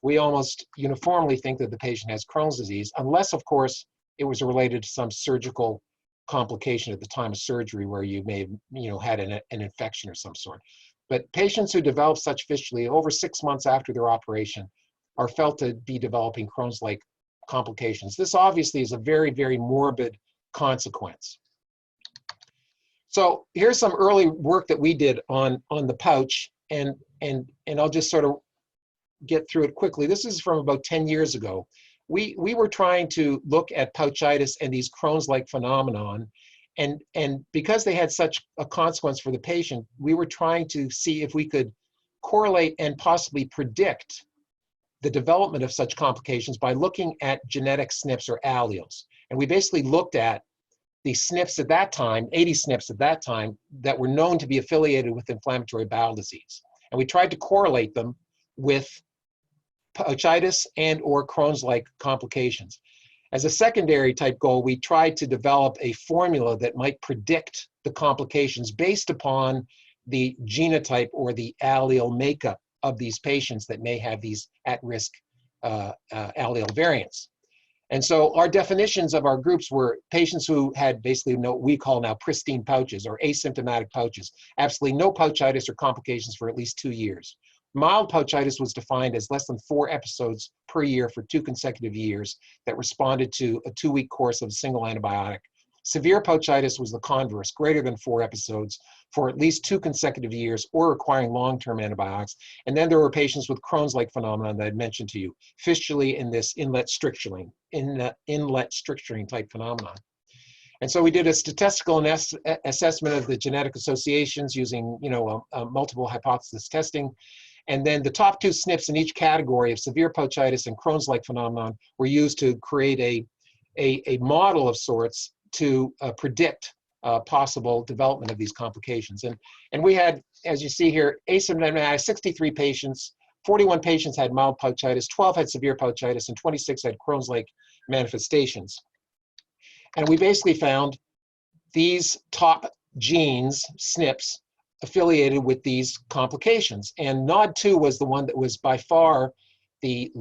S1: we almost uniformly think that the patient has Crohn's disease, unless, of course, it was related to some surgical complication at the time of surgery where you may have, you know, had an infection or some sort. But patients who develop such fistulae over 6 months after their operation are felt to be developing Crohn's-like complications. This obviously is a very, very morbid consequence. So here's some early work that we did on the pouch, and I'll just sort of get through it quickly. This is from about 10 years ago. We were trying to look at pouchitis and these Crohn's-like phenomenon, and because they had such a consequence for the patient, we were trying to see if we could correlate and possibly predict the development of such complications by looking at genetic SNPs or alleles. And we basically looked at the SNPs at that time, 80 SNPs at that time, that were known to be affiliated with inflammatory bowel disease. And we tried to correlate them with pouchitis and or Crohn's-like complications. As a secondary type goal, we tried to develop a formula that might predict the complications based upon the genotype or the allele makeup of these patients that may have these at-risk allele variants. And so our definitions of our groups were patients who had basically what we call now pristine pouches or asymptomatic pouches, absolutely no pouchitis or complications for at least 2 years. Mild pouchitis was defined as less than 4 episodes per year for 2 consecutive years that responded to a 2-week course of a single antibiotic. Severe pouchitis was the converse, greater than 4 episodes for at least 2 consecutive years or requiring long-term antibiotics. And then there were patients with Crohn's-like phenomenon that I mentioned to you, fistulae in this inlet stricturing type phenomenon. And so we did a statistical assessment of the genetic associations using, you know, multiple hypothesis testing. And then the top 2 SNPs in each category of severe pouchitis and Crohn's-like phenomenon were used to create a model of sorts to predict possible development of these complications. And we had, as you see here, asymptomatic 63 patients, 41 patients had mild pouchitis, 12 had severe pouchitis, and 26 had Crohn's-like manifestations. And we basically found these top genes, SNPs, affiliated with these complications. And NOD2 was the one that was by far the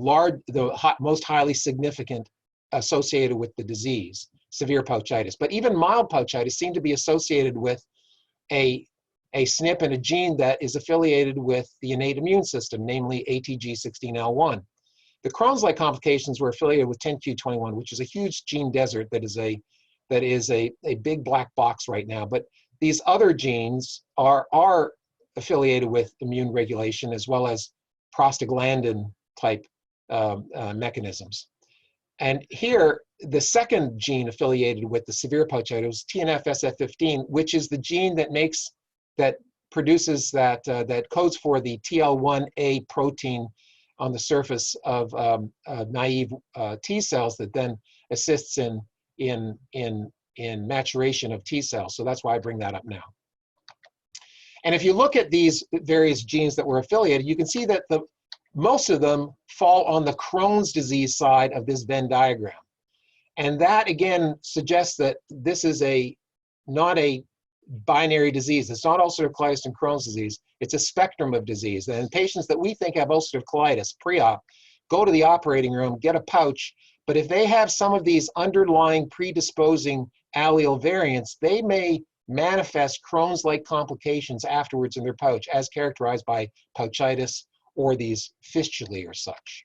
S1: most highly significant associated with the disease, severe pouchitis. But even mild pouchitis seemed to be associated with a SNP and a gene that is affiliated with the innate immune system, namely ATG16L1. The Crohn's-like complications were affiliated with 10q21, which is a huge gene desert that is a big black box right now. But these other genes are affiliated with immune regulation as well as prostaglandin type mechanisms. And here, the second gene affiliated with the severe pouchitis was TNF-SF15, which is the gene that produces that codes for the TL1A protein on the surface of naive T cells that then assists in maturation of T cells. So that's why I bring that up now. And if you look at these various genes that were affiliated, you can see that most of them fall on the Crohn's disease side of this Venn diagram. And that, again, suggests that this is not a binary disease. It's not ulcerative colitis and Crohn's disease. It's a spectrum of disease. And patients that we think have ulcerative colitis pre-op go to the operating room, get a pouch, but if they have some of these underlying predisposing allele variants, they may manifest Crohn's-like complications afterwards in their pouch, as characterized by pouchitis or these fistulae or such.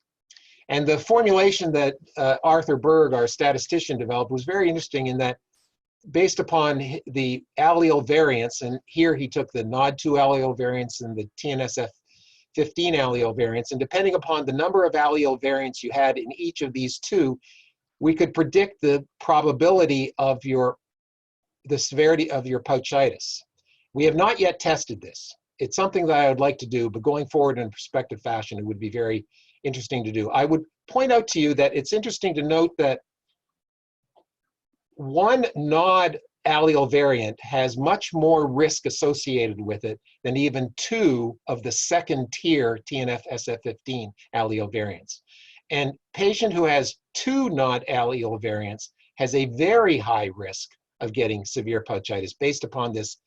S1: And the formulation that Arthur Berg, our statistician, developed was very interesting in that based upon the allele variants, and here he took the NOD2 allele variants and the TNSF15 allele variants, and depending upon the number of allele variants you had in each of these two, we could predict the probability of the severity of your pouchitis. We have not yet tested this. It's something that I would like to do, but going forward in a prospective fashion, it would be very interesting to do. I would point out to you that it's interesting to note that one NOD allele variant has much more risk associated with it than even two of the second tier TNF-SF15 allele variants. And patient who has two NOD allele variants has a very high risk of getting severe pouchitis based upon this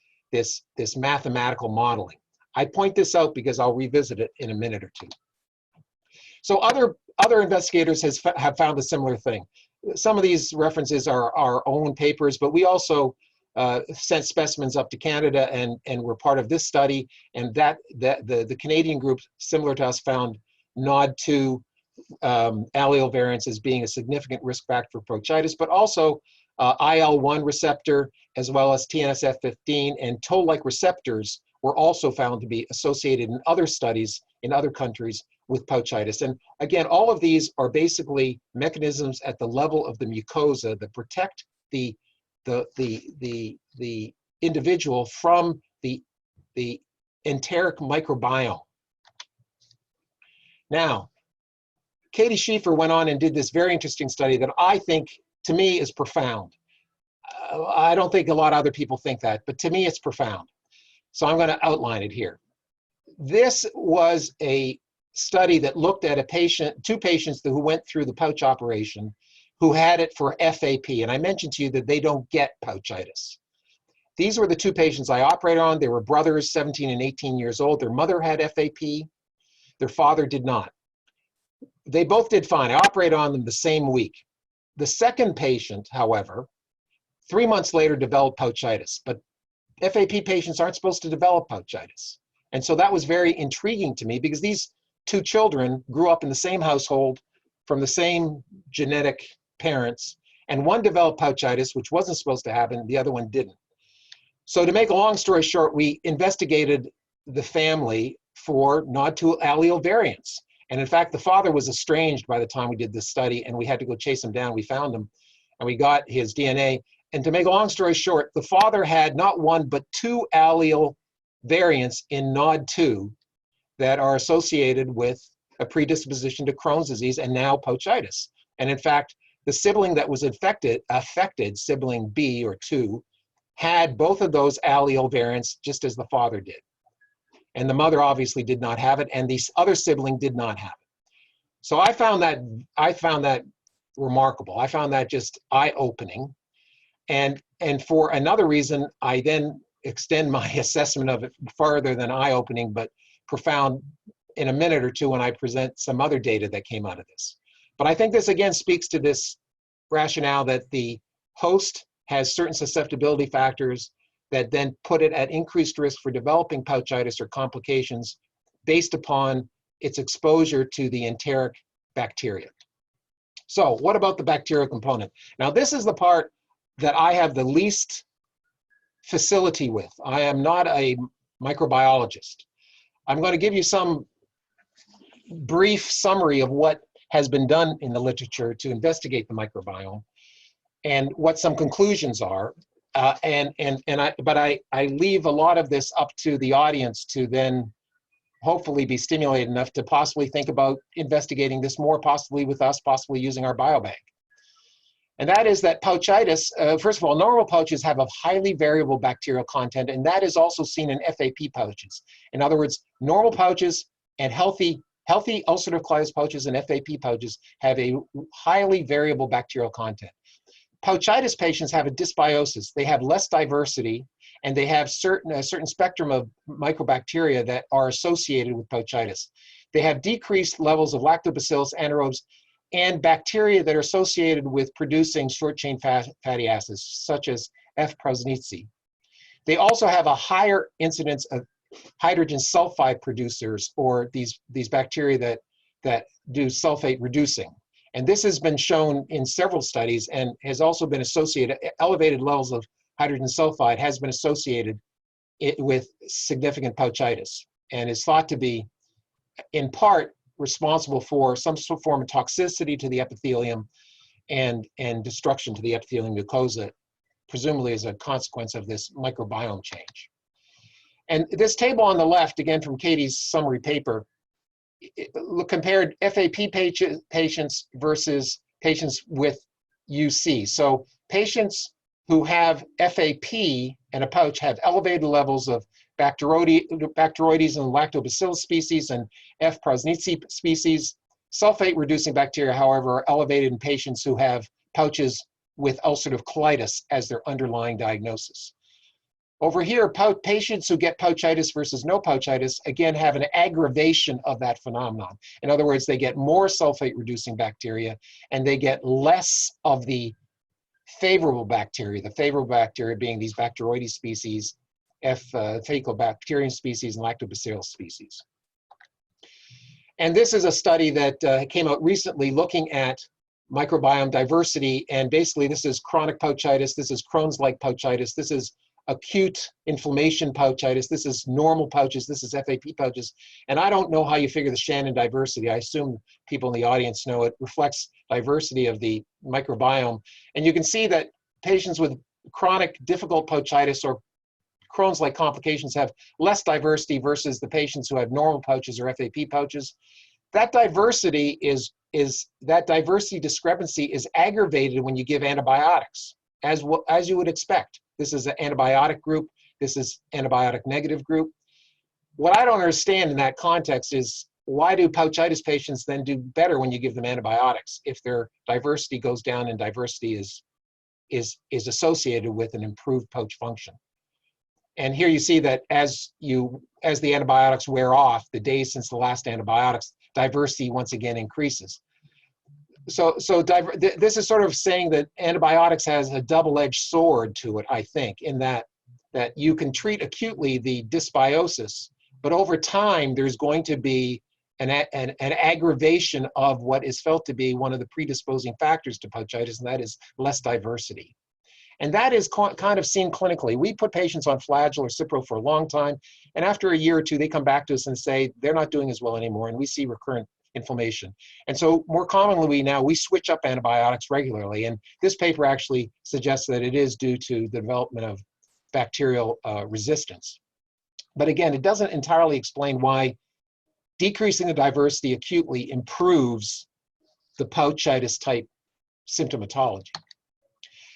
S1: mathematical modeling. I point this out because I'll revisit it in a minute or two. So other investigators have found a similar thing. Some of these references are our own papers, but we also sent specimens up to Canada and were part of this study. And the Canadian group, similar to us, found NOD2 allele variants as being a significant risk factor for pouchitis, but also IL-1 receptor, as well as TNSF15 and toll-like receptors were also found to be associated in other studies in other countries with pouchitis. And again, all of these are basically mechanisms at the level of the mucosa that protect the individual from the enteric microbiome. Now, Katie Schieffer went on and did this very interesting study that I think, to me, is profound. I don't think a lot of other people think that, but to me, it's profound. So I'm going to outline it here. This was a study that looked at two patients who went through the pouch operation who had it for FAP. And I mentioned to you that they don't get pouchitis. These were the two patients I operated on. They were brothers, 17 and 18 years old. Their mother had FAP. Their father did not. They both did fine. I operated on them the same week. The second patient, however, 3 months later developed pouchitis. But FAP patients aren't supposed to develop pouchitis. And so that was very intriguing to me because these two children grew up in the same household from the same genetic parents, and one developed pouchitis, which wasn't supposed to happen, the other one didn't. So to make a long story short, we investigated the family for NOD2 allele variants. And in fact, the father was estranged by the time we did this study, and we had to go chase him down. We found him, and we got his DNA. And to make a long story short, the father had not one, but two allele variants in NOD2 that are associated with a predisposition to Crohn's disease and now pouchitis. And in fact, the sibling that was affected, sibling B or 2, had both of those allele variants just as the father did. And the mother obviously did not have it, and the other sibling did not have it. So I found that remarkable. I found that just eye-opening. And for another reason, I then extend my assessment of it farther than eye-opening, but profound in a minute or two when I present some other data that came out of this. But I think this again speaks to this rationale that the host has certain susceptibility factors that then put it at increased risk for developing pouchitis or complications based upon its exposure to the enteric bacteria. So what about the bacterial component? Now this is the part that I have the least facility with. I am not a microbiologist. I'm going to give you some brief summary of what has been done in the literature to investigate the microbiome and what some conclusions are. But I leave a lot of this up to the audience to then hopefully be stimulated enough to possibly think about investigating this more, possibly with us, possibly using our BioBank. And that is that pouchitis, first of all, normal pouches have a highly variable bacterial content, and that is also seen in FAP pouches. In other words, normal pouches and healthy ulcerative colitis pouches and FAP pouches have a highly variable bacterial content. Pouchitis patients have a dysbiosis. They have less diversity, and they have a certain spectrum of microbacteria that are associated with pouchitis. They have decreased levels of lactobacillus anaerobes and bacteria that are associated with producing short-chain fatty acids, such as F. prausnitzii. They also have a higher incidence of hydrogen sulfide producers, or these bacteria that do sulfate reducing. And this has been shown in several studies and has also been associated, elevated levels of hydrogen sulfide has been associated with significant pouchitis, and is thought to be in part responsible for some form of toxicity to the epithelium and destruction to the epithelium mucosa, presumably as a consequence of this microbiome change. And this table on the left, again from Katie's summary paper, compared FAP patients versus patients with UC. So patients who have FAP and a pouch have elevated levels of Bacteroides and Lactobacillus species and F. prausnitzii species. Sulfate-reducing bacteria, however, are elevated in patients who have pouches with ulcerative colitis as their underlying diagnosis. Over here, patients who get pouchitis versus no pouchitis, again, have an aggravation of that phenomenon. In other words, they get more sulfate-reducing bacteria, and they get less of the favorable bacteria being these Bacteroides species, Faecobacterium species, and Lactobacillus species. And this is a study that came out recently looking at microbiome diversity, and basically this is chronic pouchitis, this is Crohn's-like pouchitis, this is acute inflammation pouchitis, this is normal pouches, this is FAP pouches, and I don't know how you figure the Shannon diversity. I assume people in the audience know it reflects diversity of the microbiome, and you can see that patients with chronic difficult pouchitis or Crohn's-like complications have less diversity versus the patients who have normal pouches or FAP pouches. That diversity discrepancy is aggravated when you give antibiotics, as you would expect. This is an antibiotic group. This is antibiotic negative group. What I don't understand in that context is why do pouchitis patients then do better when you give them antibiotics if their diversity goes down and diversity is associated with an improved pouch function? And here you see that as the antibiotics wear off, the days since the last antibiotics, diversity once again increases. So this is sort of saying that antibiotics has a double-edged sword to it, I think, in that you can treat acutely the dysbiosis, but over time there's going to be an aggravation of what is felt to be one of the predisposing factors to pouchitis, and that is less diversity. And that is kind of seen clinically. We put patients on Flagyl or Cipro for a long time, and after a year or two, they come back to us and say they're not doing as well anymore, and we see recurrent inflammation. And so more commonly we switch up antibiotics regularly, and this paper actually suggests that it is due to the development of bacterial resistance. But again, it doesn't entirely explain why decreasing the diversity acutely improves the pouchitis type symptomatology.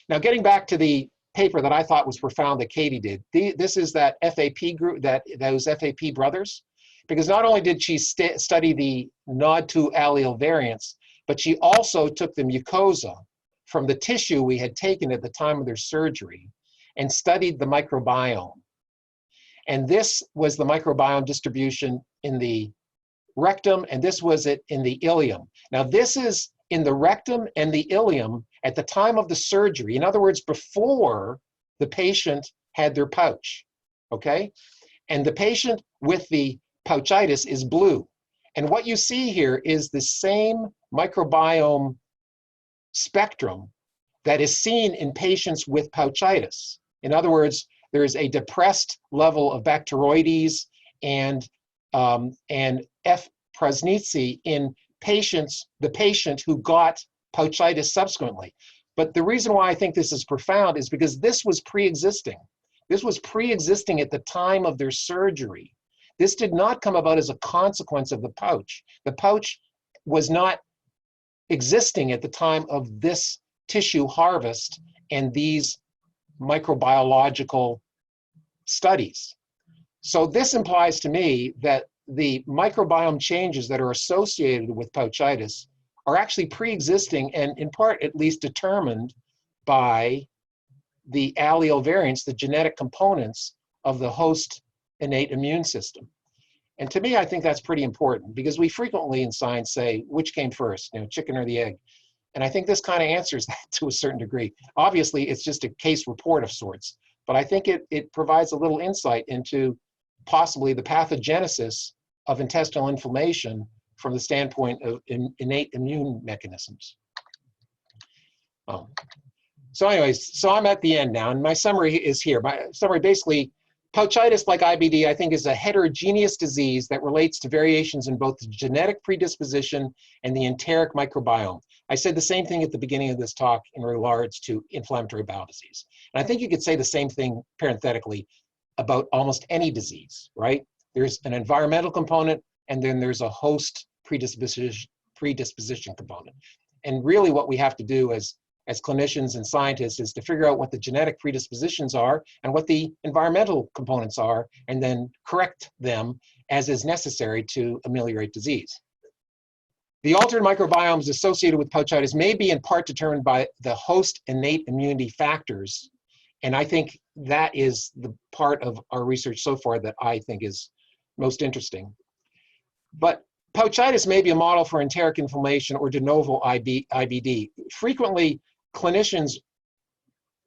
S1: Now, getting back to the paper that I thought was profound that Katie did, this is that FAP group, those FAP brothers, because not only did she study the NOD2 allele variants, but she also took the mucosa from the tissue we had taken at the time of their surgery and studied the microbiome. And this was the microbiome distribution in the rectum, and this was it in the ileum. Now, this is in the rectum and the ileum at the time of the surgery. In other words, before the patient had their pouch, okay? And the patient with the pouchitis is blue. And what you see here is the same microbiome spectrum that is seen in patients with pouchitis. In other words, there is a depressed level of Bacteroides and F. prausnitzii in the patient who got pouchitis subsequently. But the reason why I think this is profound is because this was pre-existing. This was pre-existing at the time of their surgery. This did not come about as a consequence of the pouch. The pouch was not existing at the time of this tissue harvest and these microbiological studies. So this implies to me that the microbiome changes that are associated with pouchitis are actually pre-existing and in part at least determined by the allele variants, the genetic components of the host innate immune system. And to me, I think that's pretty important because we frequently in science say, which came first, chicken or the egg? And I think this kind of answers that to a certain degree. Obviously, it's just a case report of sorts, but I think it provides a little insight into possibly the pathogenesis of intestinal inflammation from the standpoint of innate immune mechanisms. So anyways, so I'm at the end now, and my summary is here. My summary basically, pouchitis, like IBD, I think is a heterogeneous disease that relates to variations in both the genetic predisposition and the enteric microbiome. I said the same thing at the beginning of this talk in regards to inflammatory bowel disease. And I think you could say the same thing parenthetically about almost any disease, right? There's an environmental component, and then there's a host predisposition component. And really what we have to do as clinicians and scientists is to figure out what the genetic predispositions are and what the environmental components are, and then correct them as is necessary to ameliorate disease. The altered microbiomes associated with pouchitis may be in part determined by the host innate immunity factors. And I think that is the part of our research so far that I think is most interesting. But pouchitis may be a model for enteric inflammation or de novo IBD. Frequently, clinicians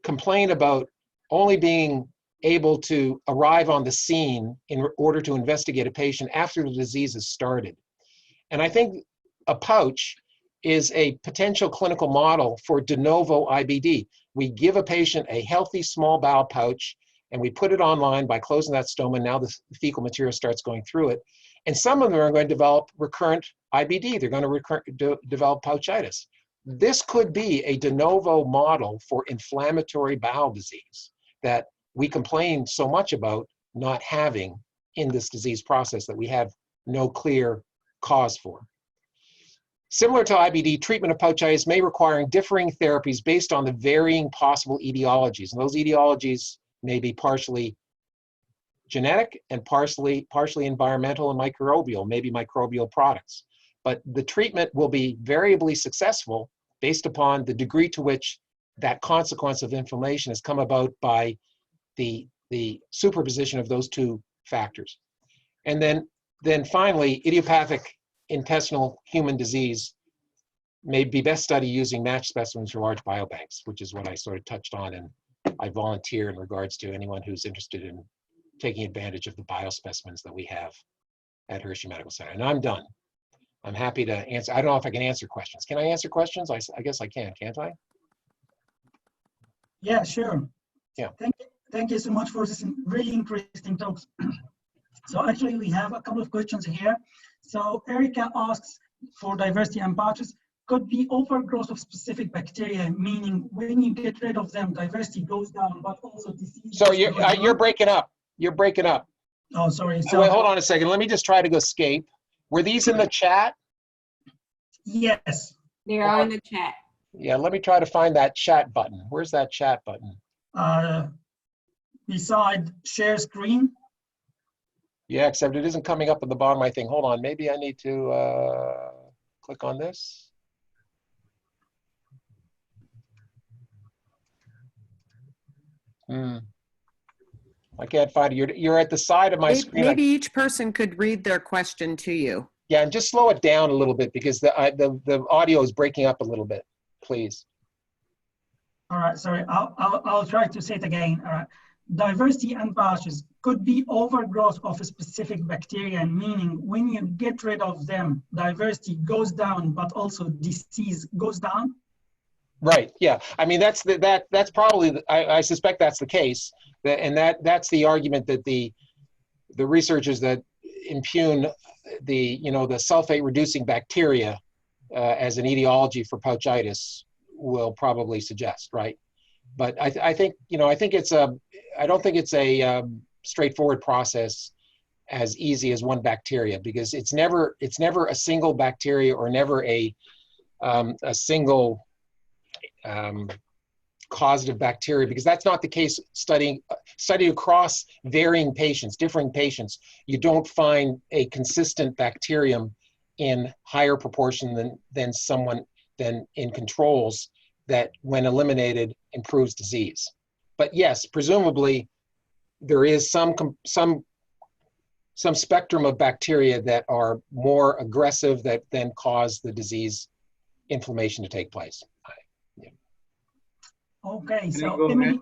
S1: complain about only being able to arrive on the scene in order to investigate a patient after the disease has started. And I think a pouch is a potential clinical model for de novo IBD. We give a patient a healthy small bowel pouch, and we put it online by closing that stoma. Now the fecal material starts going through it. And some of them are going to develop recurrent IBD. They're going to develop pouchitis. This could be a de novo model for inflammatory bowel disease that we complain so much about not having in this disease process that we have no clear cause for. Similar to IBD, treatment of pouchitis may require differing therapies based on the varying possible etiologies. And those etiologies may be partially genetic and partially environmental and microbial, maybe microbial products. But the treatment will be variably successful based upon the degree to which that consequence of inflammation has come about by the superposition of those two factors. And then finally, idiopathic intestinal human disease may be best studied using matched specimens from large biobanks, which is what I sort of touched on, and I volunteer in regards to anyone who's interested in taking advantage of the biospecimens that we have at Hershey Medical Center. And I'm done. I'm happy to answer. I don't know if I can answer questions. Can I answer questions? I guess I can, can't I?
S2: Yeah, sure.
S1: Yeah.
S2: Thank you so much for this really interesting talks. So actually we have a couple of questions here. So Erica asks, for diversity and pouches, could be overgrowth of specific bacteria, meaning when you get rid of them, diversity goes down, but also disease.
S1: So you're breaking up. You're breaking up.
S2: Oh, sorry. So
S1: wait, hold on a second. Let me just try to escape. Were these in the chat?
S2: Yes.
S3: They are in the chat.
S1: Yeah, let me try to find that chat button. Where's that chat button?
S2: Beside share screen.
S1: Yeah, except it isn't coming up at the bottom of my thing. Hold on, maybe I need to click on this. I can't find it. You're at the side of my screen.
S4: Maybe each person could read their question to you.
S1: Yeah, and just slow it down a little bit because the audio is breaking up a little bit, please.
S2: All right, sorry, I'll try to say it again. All right. Diversity and pouches could be overgrowth of a specific bacteria, meaning when you get rid of them, diversity goes down, but also disease goes down.
S1: Right. Yeah. I mean, that's probably. I suspect that's the case, and that's the argument that the researchers that impugn the sulfate reducing bacteria as an etiology for pouchitis will probably suggest, right? But I think I don't think it's a straightforward process as easy as one bacteria, because it's never a single bacteria or never a single causative bacteria, because that's not the case. Studying across varying patients, differing patients, you don't find a consistent bacterium in higher proportion than in controls that, when eliminated, improves disease. But yes, presumably there is some spectrum of bacteria that are more aggressive that then cause the disease inflammation to take place.
S2: Okay,
S5: Can
S2: so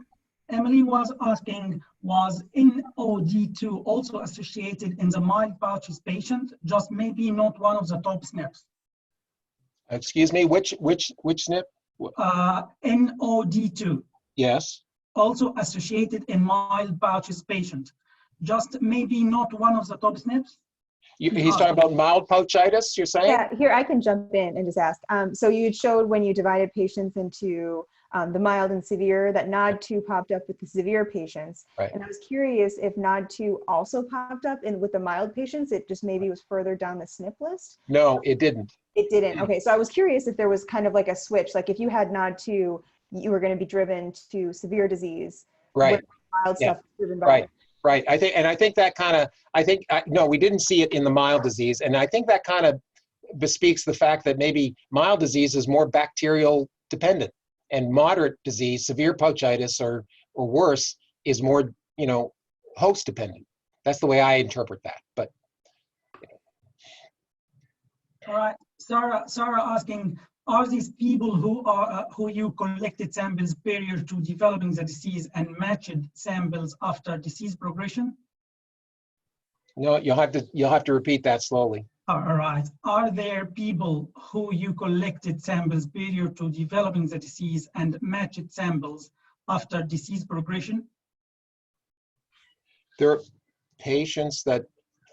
S2: Emily was asking, was NOD2 also associated in the mild pouches patient, just maybe not one of the top SNPs?
S1: Excuse me, which SNP?
S2: NOD2,
S1: Yes.
S2: also associated in mild pouches patient, just maybe not one of the top SNPs?
S1: He's talking about mild pouchitis, you're saying?
S3: Yeah, here I can jump in and just ask. So you showed when you divided patients into the mild and severe that NOD2 popped up with the severe patients.
S1: Right.
S3: And I was curious if NOD2 also popped up with the mild patients. It just maybe was further down the SNP list?
S1: No, it didn't.
S3: It didn't. Okay, so I was curious if there was kind of like a switch, like if you had NOD2, you were going to be driven to severe disease.
S1: Right.
S3: Mild
S1: Yeah.
S3: stuff is driven by.
S1: Right. Right. I think that kind of, no, we didn't see it in the mild disease. And I think that kind of bespeaks the fact that maybe mild disease is more bacterial dependent, and moderate disease, severe pouchitis or worse, is more, host dependent. That's the way I interpret that. But
S2: All right, Sarah asking, are these people who you collected samples prior to developing the disease and matched samples after disease progression?
S1: no, you'll have to repeat that slowly.
S2: All right, are there people who you collected samples prior to developing the disease and matched samples after disease progression?
S1: There are patients that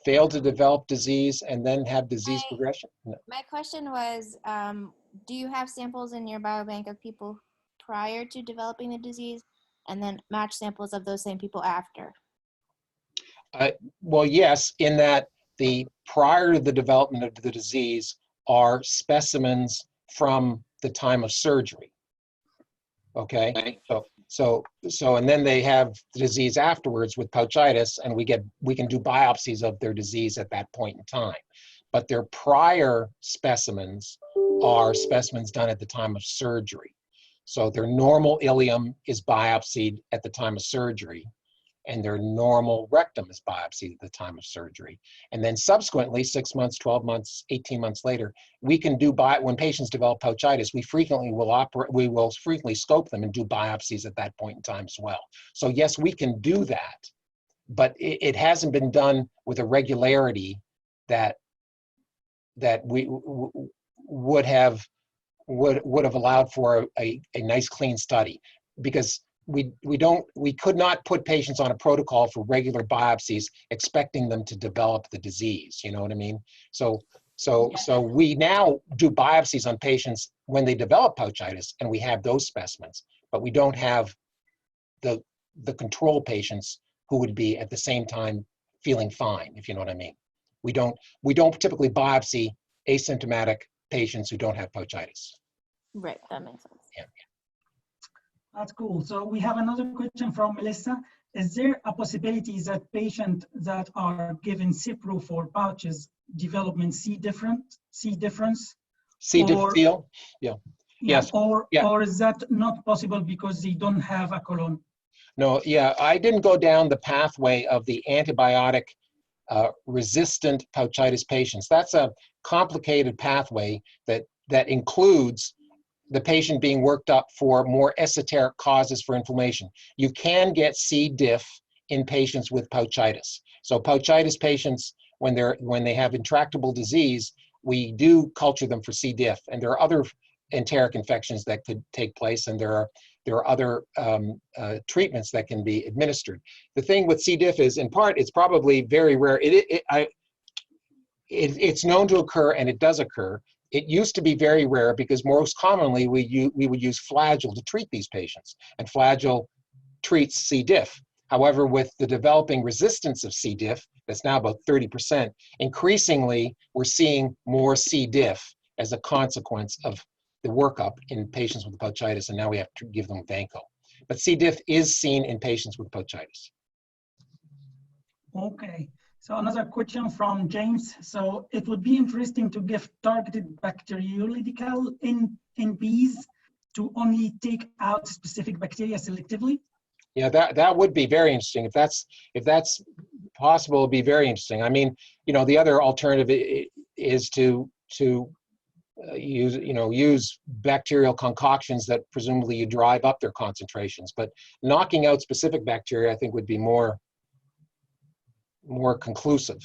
S1: fail to develop disease and then have disease progression? No.
S5: My question was, do you have samples in your biobank of people prior to developing the disease and then match samples of those same people after?
S1: Well, yes, in that the prior to the development of the disease are specimens from the time of surgery. Okay, so and then they have the disease afterwards with pouchitis, and we can do biopsies of their disease at that point in time. But their prior specimens are specimens done at the time of surgery. So their normal ileum is biopsied at the time of surgery, and their normal rectum is biopsied at the time of surgery. And then subsequently, 6 months, 12 months, 18 months later, we can do, when patients develop pouchitis, we will frequently scope them and do biopsies at that point in time as well. So yes, we can do that, but it hasn't been done with a regularity that we would have allowed for a nice clean study, because we could not put patients on a protocol for regular biopsies expecting them to develop the disease. You know what I mean? So we now do biopsies on patients when they develop pouchitis, and we have those specimens, but we don't have the control patients who would be at the same time feeling fine, if you know what I mean. We don't typically biopsy asymptomatic patients who don't have pouchitis.
S5: Right, that makes sense.
S1: Yeah.
S2: That's cool. So we have another question from Melissa. Is there a possibility that patients that are given Cipro for pouches development C difference?
S1: C difficile? Yeah. Yes.
S2: Or is that not possible because they don't have a colon?
S1: No, yeah, I didn't go down the pathway of the antibiotic resistant pouchitis patients. That's a complicated pathway that includes the patient being worked up for more esoteric causes for inflammation. You can get C. diff in patients with pouchitis. So pouchitis patients, when they have intractable disease, we do culture them for C. diff, and there are other enteric infections that could take place, and there are other treatments that can be administered. The thing with C. diff is, in part, it's probably very rare. It's known to occur, and it does occur. It used to be very rare because most commonly we would use Flagyl to treat these patients, and Flagyl treats C. diff. However, with the developing resistance of C. diff, that's now about 30%, increasingly we're seeing more C. diff as a consequence of the workup in patients with pouchitis, and now we have to give them Vanco. But C. diff is seen in patients with pouchitis.
S2: Okay. So another question from James. So it would be interesting to give targeted bacteriological in bees to only take out specific bacteria selectively.
S1: Yeah, that would be very interesting. If that's possible, it'd be very interesting. I mean, the other alternative is to use bacterial concoctions that presumably you drive up their concentrations. But knocking out specific bacteria, I think, would be more conclusive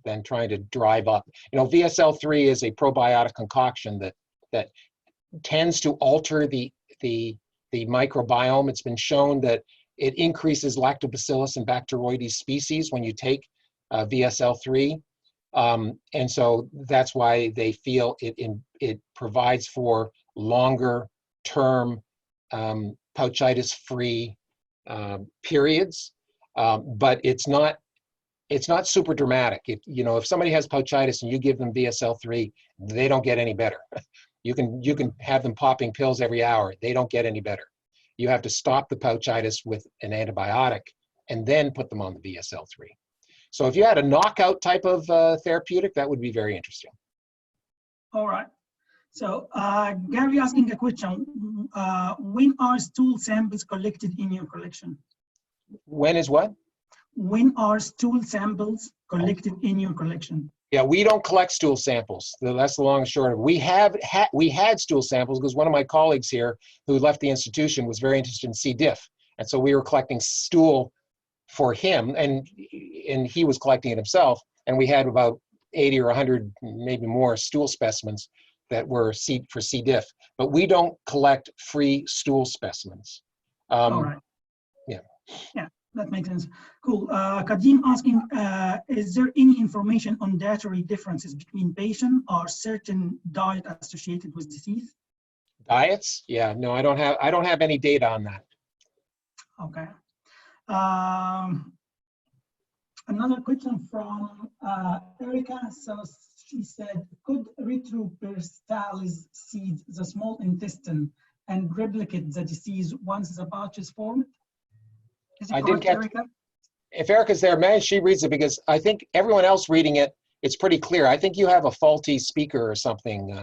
S1: than trying to drive up. VSL3 is a probiotic concoction that tends to alter the microbiome. It's been shown that it increases Lactobacillus and Bacteroides species when you take VSL3. And so that's why they feel it provides for longer term pouchitis-free periods, but it's not super dramatic. If somebody has pouchitis and you give them VSL3, they don't get any better. You can have them popping pills every hour. They don't get any better. You have to stop the pouchitis with an antibiotic and then put them on the VSL3. So if you had a knockout type of therapeutic, that would be very interesting.
S2: All right. So Gary asking a question. When are stool samples collected in your collection?
S1: When is what?
S2: When are stool samples collected in your collection?
S1: Yeah, we don't collect stool samples. That's the long and short of it. We had stool samples because one of my colleagues here who left the institution was very interested in C. diff. And so we were collecting stool for him, and he was collecting it himself. And we had about 80 or 100, maybe more, stool specimens that were for C. diff. But we don't collect free stool specimens.
S2: All right.
S1: Yeah.
S2: Yeah. That makes sense. Cool. Kadim asking, is there any information on dietary differences between patients or certain diet associated with disease?
S1: Diets? Yeah, no, I don't have any data on that.
S2: Okay. Another question from Erica. So she said, could retroperistales seed the small intestine and replicate the disease once the pouch is formed?
S1: I didn't get Erica? If Erica's there, man, she reads it, because I think everyone else reading it, it's pretty clear. I think you have a faulty speaker or something.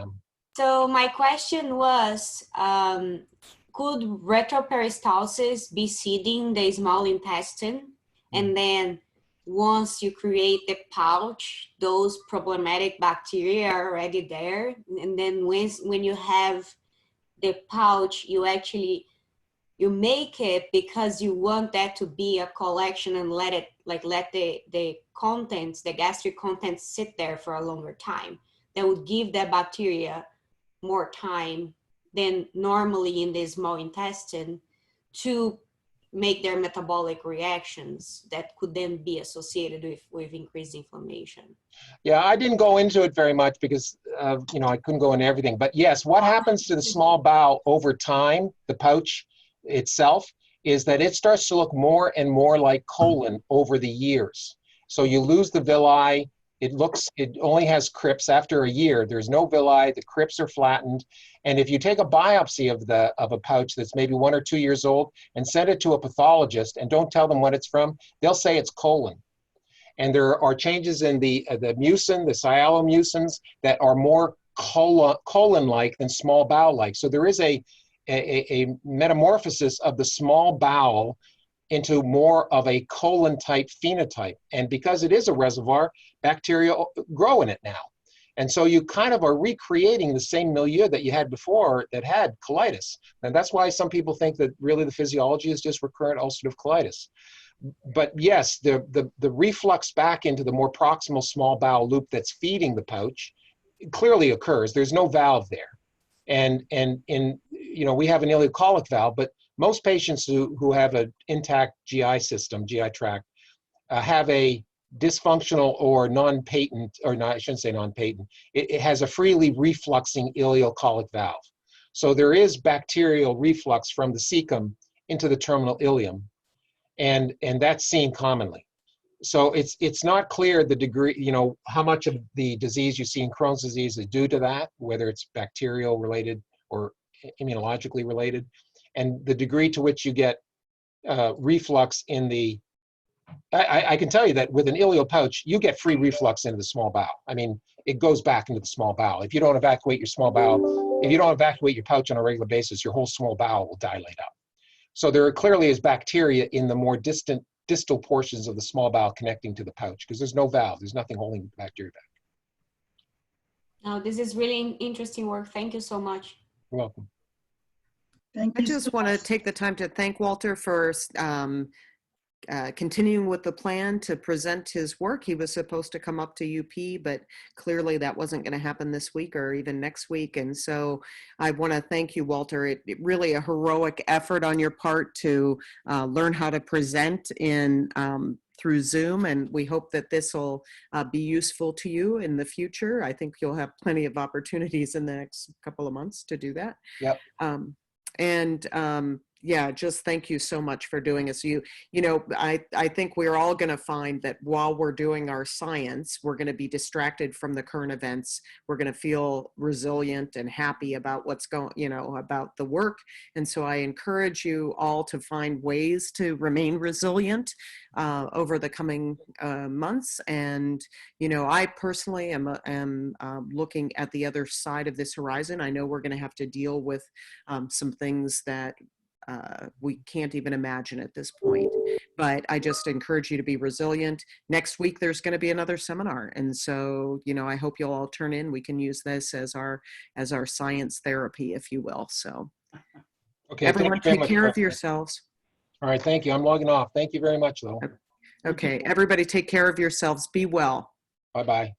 S6: So my question was, could retroperistalsis be seeding the small intestine? And then once you create the pouch, those problematic bacteria are already there. And then when you have the pouch, you make it because you want that to be a collection and let the contents, the gastric contents, sit there for a longer time. That would give that bacteria more time than normally in the small intestine to make their metabolic reactions that could then be associated with increased inflammation.
S1: Yeah, I didn't go into it very much because I couldn't go into everything. But yes, what happens to the small bowel over time, the pouch itself, is that it starts to look more and more like colon over the years. So you lose the villi. It only has crypts after a year. There's no villi, the crypts are flattened. And if you take a biopsy of a pouch that's maybe 1 or 2 years old and send it to a pathologist and don't tell them what it's from, they'll say it's colon. And there are changes in the mucin, the sialomucins, that are more colon-like than small bowel-like. So there is a metamorphosis of the small bowel into more of a colon-type phenotype. And because it is a reservoir, bacteria grow in it now. And so you kind of are recreating the same milieu that you had before that had colitis. And that's why some people think that really the physiology is just recurrent ulcerative colitis. But yes, the reflux back into the more proximal small bowel loop that's feeding the pouch clearly occurs. There's no valve there. And we have an ileocolic valve, but most patients who have an intact GI system, GI tract, have a dysfunctional or non-patent, or not, I shouldn't say non-patent, it has a freely refluxing ileocolic valve. So there is bacterial reflux from the cecum into the terminal ileum, and that's seen commonly. So it's not clear the degree, how much of the disease you see in Crohn's disease is due to that, whether it's bacterial related or immunologically related, and the degree to which you get reflux in the, I can tell you that with an ileal pouch, you get free reflux into the small bowel. I mean, it goes back into the small bowel. If you don't evacuate your small bowel, if you don't evacuate your pouch on a regular basis, your whole small bowel will dilate up. So there clearly is bacteria in the more distal portions of the small bowel connecting to the pouch, because there's no valve, there's nothing holding the bacteria back.
S6: No, this is really interesting work. Thank you so much.
S1: You're welcome.
S2: Thank
S4: I
S2: you
S4: just
S2: so
S4: want to
S2: much.
S4: take the time to thank Walter for continuing with the plan to present his work. He was supposed to come up to UP, but clearly that wasn't going to happen this week or even next week. And so I want to thank you, Walter. It really a heroic effort on your part to learn how to present in through Zoom, and we hope that this will be useful to you in the future. I think you'll have plenty of opportunities in the next couple of months to do that.
S1: Yep.
S4: Yeah, just thank you so much for doing this. You know, I think we're all going to find that while we're doing our science, we're going to be distracted from the current events. We're going to feel resilient and happy about what's going, you know, about the work. And so I encourage you all to find ways to remain resilient over the coming months. And, you know, I personally am looking at the other side of this horizon. I know we're going to have to deal with some things that we can't even imagine at this point, but I just encourage you to be resilient. Next week, there's going to be another seminar. And so, you know, I hope you'll all turn in. We can use this as our science therapy, if you will. So
S1: Okay.
S4: everyone
S1: Thank you very
S4: take
S1: much,
S4: care of
S1: President.
S4: yourselves.
S1: All right. Thank you. I'm logging off. Thank you very much, though.
S4: Okay. Everybody take care of yourselves. Be well.
S1: Bye-bye.